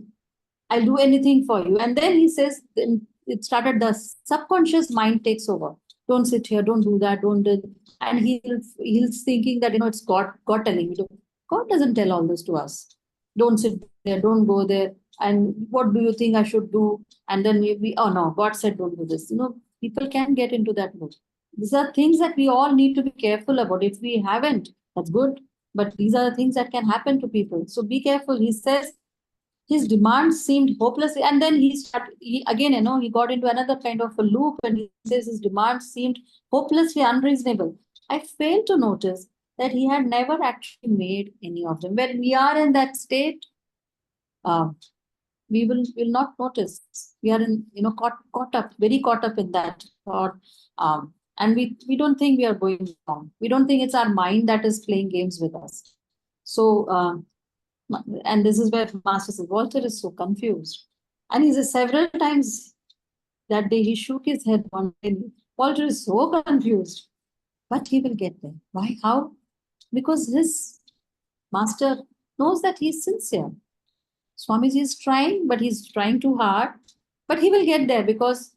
I'll do anything for you. And then he says, then it started, the subconscious mind takes over. Don't sit here, don't do that, don't do. And he's thinking that, it's God telling me to. God doesn't tell all this to us. Don't sit there, don't go there. And what do you think I should do? And then oh no, God said don't do this. People can get into that mood. These are things that we all need to be careful about. If we haven't, that's good. But these are the things that can happen to people. So be careful. He says, his demands seemed hopeless, and then he got into another kind of a loop, and he says his demands seemed hopelessly unreasonable. I failed to notice that he had never actually made any of them. When we are in that state, we will not notice. We are in very caught up in that thought, and we don't think we are going wrong. We don't think it's our mind that is playing games with us. So and this is where Master says, Walter is so confused. And he says several times that day he shook his head one day. Walter is so confused. But he will get there. Why? How? Because his master knows that he is sincere. Swamiji is trying, but he's trying too hard. But he will get there because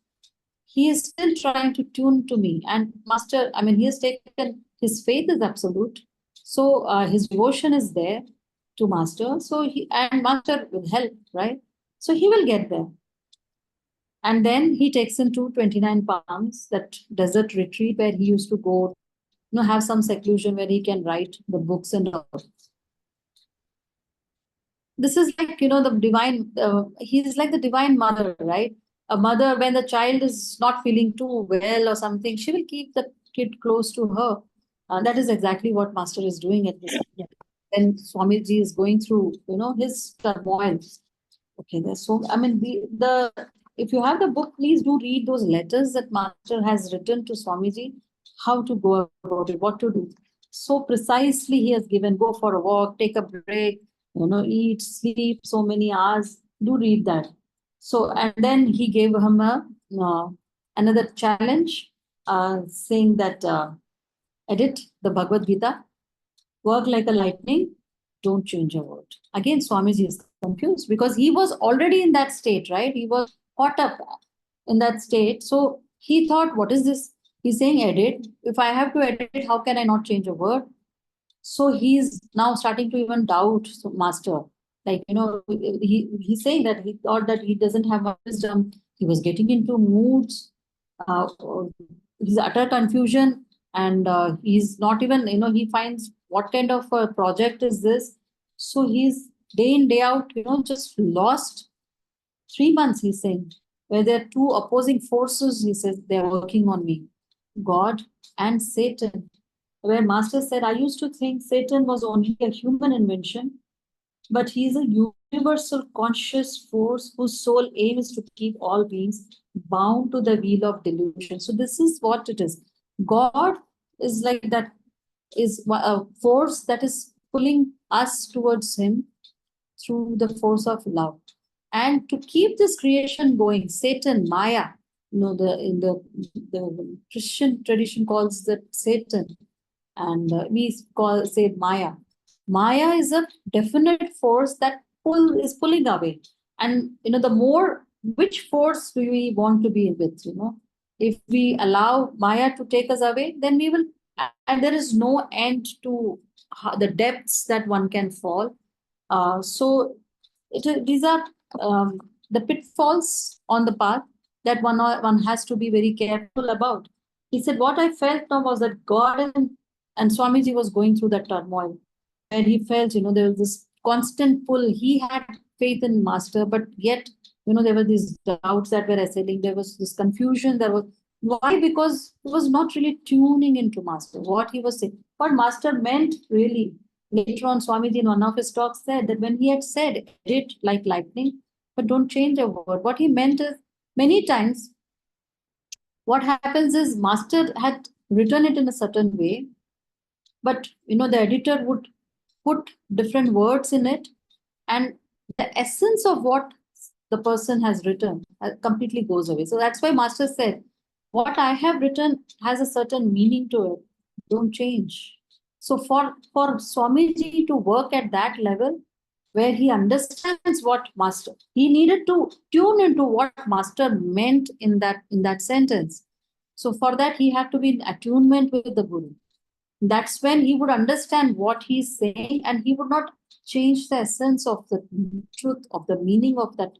he is still trying to tune to me. And master, he has taken, his faith is absolute. So his devotion is there to master. So and master will help, right? So he will get there. And then he takes him to 29 Palms, that desert retreat where he used to go, have some seclusion where he can write the books and all. This is like, the divine, he's like the divine mother, right? A mother, when the child is not feeling too well or something, she will keep the kid close to her. That is exactly what master is doing at this point. Then Swamiji is going through, his turmoil. Okay, there's so, if you have the book, please do read those letters that master has written to Swamiji, how to go about it, what to do. So precisely he has given, go for a walk, take a break, eat, sleep so many hours. Do read that. So, and then he gave him another challenge, saying that edit the Bhagavad Gita, work like a lightning, don't change a word. Again, Swamiji is confused because he was already in that state, right? He was caught up in that state. So he thought, what is this? He's saying edit. If I have to edit, how can I not change a word? So he's now starting to even doubt master. Like, he's saying that he thought that he doesn't have much wisdom. He was getting into moods. He's utter confusion. And he's not even, he finds what kind of a project is this? So he's day in, day out, just lost 3 months, he's saying, where there are two opposing forces, he says, they're working on me, God and Satan. Where master said, I used to think Satan was only a human invention, but he is a universal conscious force whose sole aim is to keep all beings bound to the wheel of delusion. So this is what it is. God is like that, is a force that is pulling us towards him through the force of love. And to keep this creation going, Satan, Maya, the Christian tradition calls that Satan, and we say Maya. Maya is a definite force that is pulling away. And the more, which force do we want to be with? If we allow Maya to take us away, then we will, and there is no end to the depths that one can fall. So these are the pitfalls on the path that one has to be very careful about. He said, what I felt now was that God and Swamiji was going through that turmoil, where he felt, there was this constant pull. He had faith in master, but yet, there were these doubts that were assailing. There was this confusion. Why? Because he was not really tuning into master, what he was saying. What master meant really. Later on, Swamiji in one of his talks said that when he had said, edit like lightning, but don't change a word. What he meant is, many times, what happens is master had written it in a certain way, but the editor would put different words in it, and the essence of what the person has written completely goes away. So that's why master said, what I have written has a certain meaning to it, don't change. So for Swamiji to work at that level, where he understands what master, he needed to tune into what master meant in that sentence. So for that, he had to be in attunement with the Guru. That's when he would understand what he's saying, and he would not change the essence of the truth of the meaning of that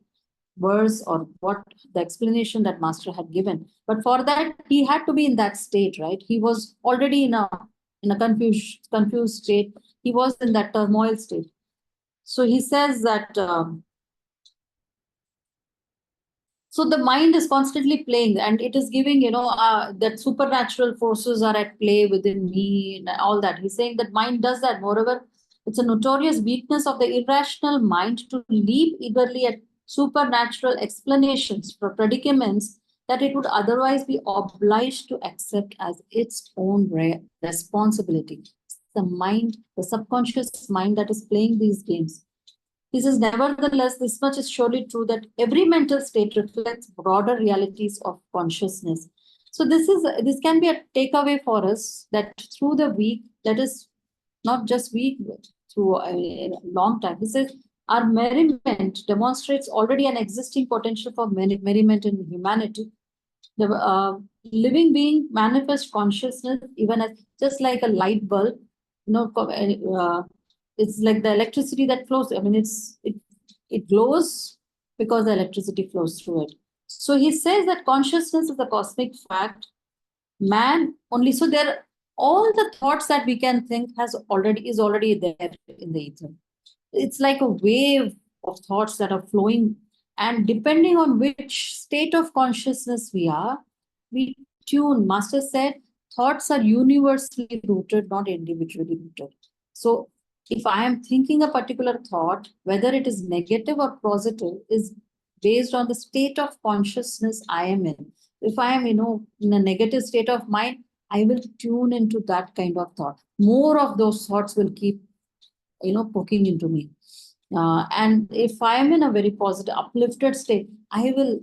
verse or what the explanation that master had given. But for that, he had to be in that state, right? He was already in a confused state. He was in that turmoil state. So he says that so the mind is constantly playing, and it is giving, that supernatural forces are at play within me and all that. He's saying that mind does that. Moreover, it's a notorious weakness of the irrational mind to leap eagerly at supernatural explanations for predicaments that it would otherwise be obliged to accept as its own responsibility. The mind, the subconscious mind, that is playing these games. He says, nevertheless, this much is surely true, that every mental state reflects broader realities of consciousness. So this can be a takeaway for us, that through the week, that is not just week, through a long time. He says, our merriment demonstrates already an existing potential for merriment in humanity. The living being manifests consciousness even as just like a light bulb, it's like the electricity that flows. I mean, it glows because the electricity flows through it. So he says that consciousness is a cosmic fact. Man only, so there, all the thoughts that we can think is already there in the ether. It's like a wave of thoughts that are flowing, and depending on which state of consciousness we tune. Master said thoughts are universally rooted, not individually rooted. So if I am thinking a particular thought, whether it is negative or positive, is based on the state of consciousness I am in. If I am, in a negative state of mind, I will tune into that kind of thought. More of those thoughts will keep, poking into me. And if I am in a very positive, uplifted state, I will,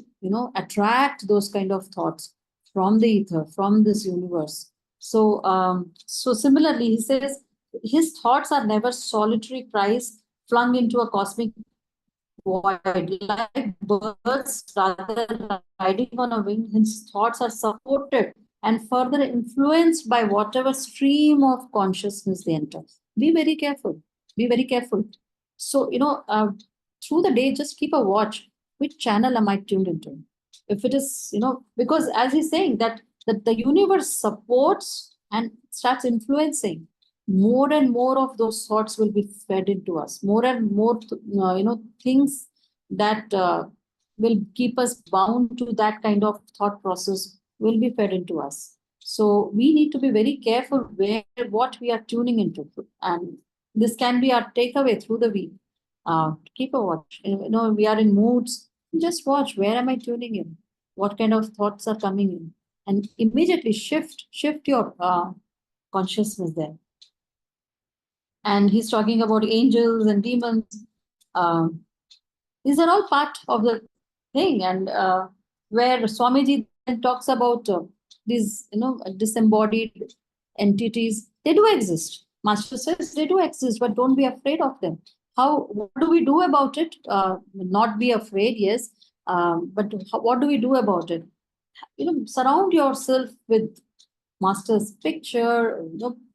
attract those kind of thoughts from the ether, from this universe. So similarly, he says his thoughts are never solitary cries flung into a cosmic void. Like birds, rather riding on a wing, his thoughts are supported and further influenced by whatever stream of consciousness they enter. Be very careful. Be very careful. So, through the day, just keep a watch. Which channel am I tuned into? If it is, because as he's saying that the universe supports and starts influencing, more and more of those thoughts will be fed into us. More and more, things that will keep us bound to that kind of thought process will be fed into us. So we need to be very careful what we are tuning into, and this can be our takeaway through the week. Keep a watch. We are in moods. Just watch. Where am I tuning in? What kind of thoughts are coming in? And immediately shift your consciousness there. And he's talking about angels and demons. These are all part of the thing. And where Swamiji then talks about these, disembodied entities, they do exist. Master says they do exist, but don't be afraid of them. What do we do about it? Not be afraid, yes. But what do we do about it? Surround yourself with Master's picture,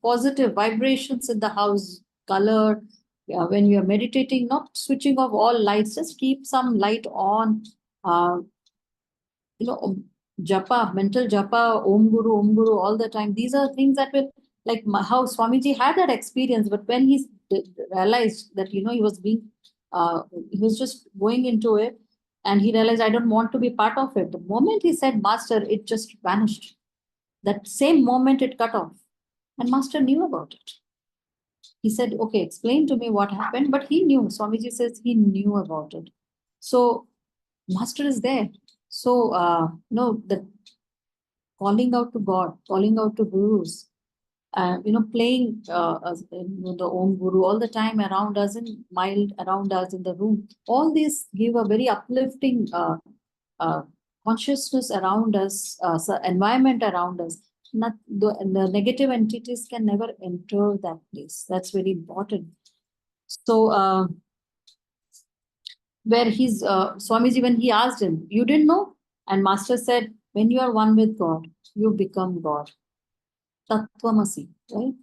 positive vibrations in the house, color. When we are meditating, not switching off all lights, just keep some light on. Japa, mental japa, Om Guru, all the time. These are things that will, like how Swamiji had that experience, but when he realized that, he was just going into it, and he realized, I don't want to be part of it. The moment he said, Master, it just vanished. That same moment it cut off. And Master knew about it. He said, okay, explain to me what happened. But he knew. Swamiji says he knew about it. So Master is there. So, the calling out to God, calling out to gurus, playing the Om Guru all the time around us and mild around us in the room. All these give a very uplifting consciousness around us, environment around us. the negative entities can never enter that place. That's very important. So where he's Swamiji, when he asked him, you didn't know? And Master said, when you are one with God, you become God. Tattvamasi, right?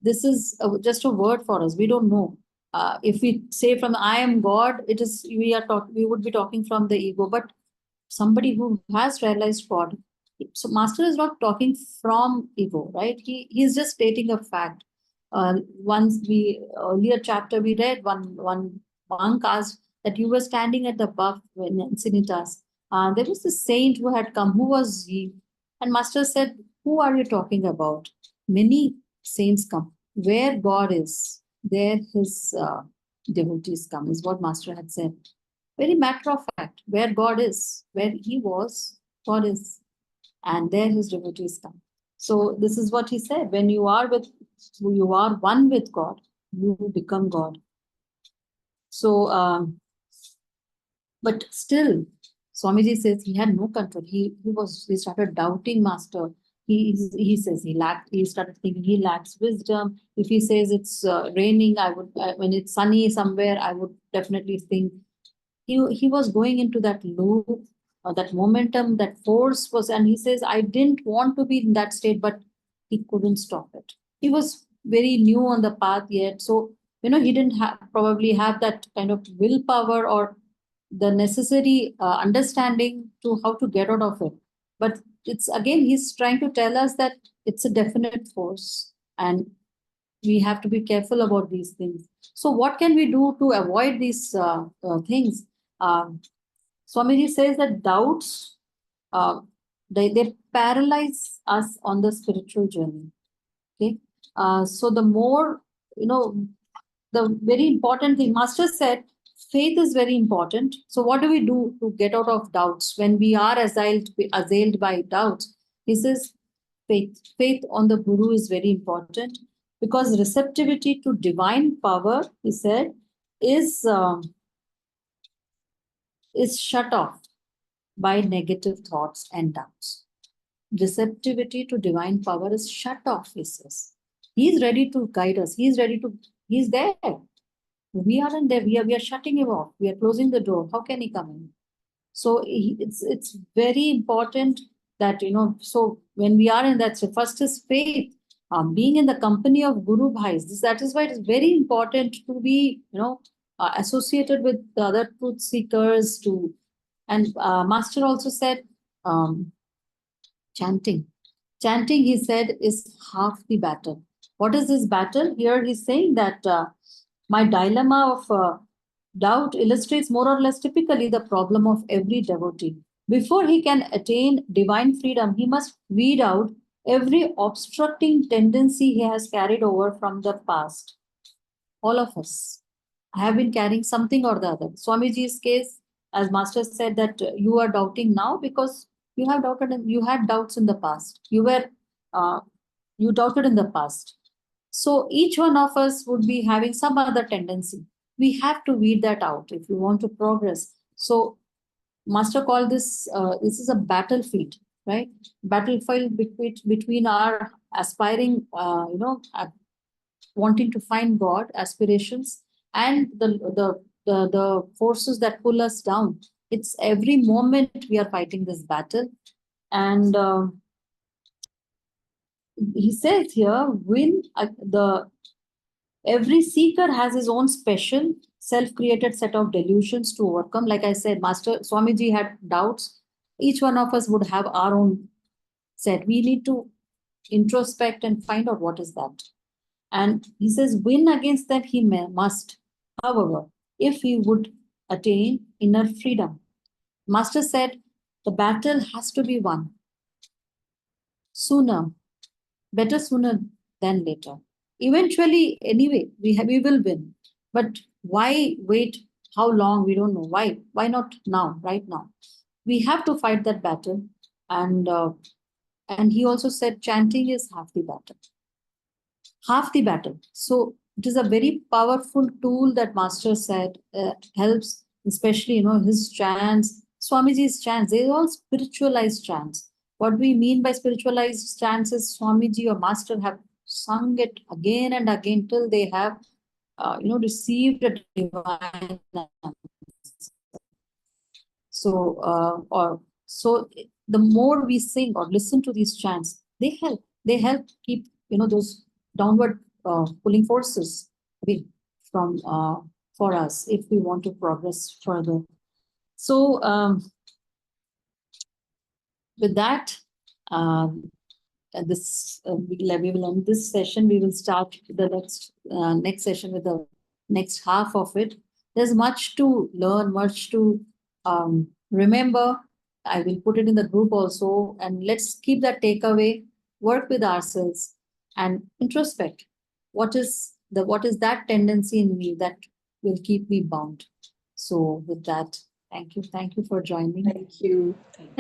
This is just a word for us. We don't know. If we say from I am God, it is we would be talking from the ego. But somebody who has realized God, so Master is not talking from ego, right? He's just stating a fact. Once we earlier chapter we read, one monk asked that you were standing at the buff when Encinitas. There was a saint who had come. Who was he? And Master said, who are you talking about? Many saints come. Where God is, there his devotees come, is what Master had said. Very matter of fact, where God is, where he was, God is, and there his devotees come. So this is what he said. When you are one with God, you become God. So, but still, Swamiji says he had no control. He started doubting Master. He says he started thinking he lacks wisdom. If he says it's raining, when it's sunny somewhere, I would definitely think he was going into that loop, that momentum, that force was, and he says, I didn't want to be in that state, but he couldn't stop it. He was very new on the path yet. So, he didn't probably have that kind of willpower or the necessary understanding to how to get out of it. But it's again, he's trying to tell us that it's a definite force and we have to be careful about these things. So what can we do to avoid these things? Swamiji says that doubts, they paralyze us on the spiritual journey. Okay. So the more, the very important thing, Master said, faith is very important. So what do we do to get out of doubts when we are assailed by doubts? He says, faith on the Guru is very important, because receptivity to divine power, he said, is shut off by negative thoughts and doubts. Receptivity to divine power is shut off, he says. He's ready to guide us. He's there. We aren't there. We are shutting him off. We are closing the door. How can he come in? So it's very important that, so when we are in that, so first is faith, being in the company of Guru Bhais. That is why it is very important to be, associated with the other truth seekers and Master also said, chanting. Chanting, he said, is half the battle. What is this battle? Here he's saying that my dilemma of doubt illustrates more or less typically the problem of every devotee. Before he can attain divine freedom, he must weed out every obstructing tendency he has carried over from the past. All of us have been carrying something or the other. Swamiji's case, as Master said, that you are doubting now because you have doubted and you had doubts in the past. You doubted in the past. So each one of us would be having some other tendency. We have to weed that out if we want to progress. So Master called this is a battlefield, right? Battlefield between our aspiring, wanting to find God, aspirations, and the forces that pull us down. It's every moment we are fighting this battle. And he says here, every seeker has his own special self-created set of delusions to overcome. Like I said, Master Swamiji had doubts. Each one of us would have our own set. We need to introspect and find out what is that. And he says, win against that he must. However, if he would attain inner freedom. Master said, the battle has to be won. Sooner, better sooner than later. Eventually, anyway, we will win. But why wait? How long? We don't know. Why? Why not now, right now? We have to fight that battle. And he also said chanting is half the battle. Half the battle. So it is a very powerful tool that Master said helps, especially, his chants, Swamiji's chants. They are all spiritualized chants. What we mean by spiritualized stance is Swamiji or Master have sung it again and again till they have, received a divine answer. So the more we sing or listen to these chants, they help. They help keep those downward pulling forces away from for us if we want to progress further. So with that, we will end this session. We will start the next session with the next half of it. There's much to learn, much to remember. I will put it in the group also, and let's keep that takeaway. Work with ourselves and introspect. What is that tendency in me that will keep me bound? So with that, thank you for joining. Thank you. Thank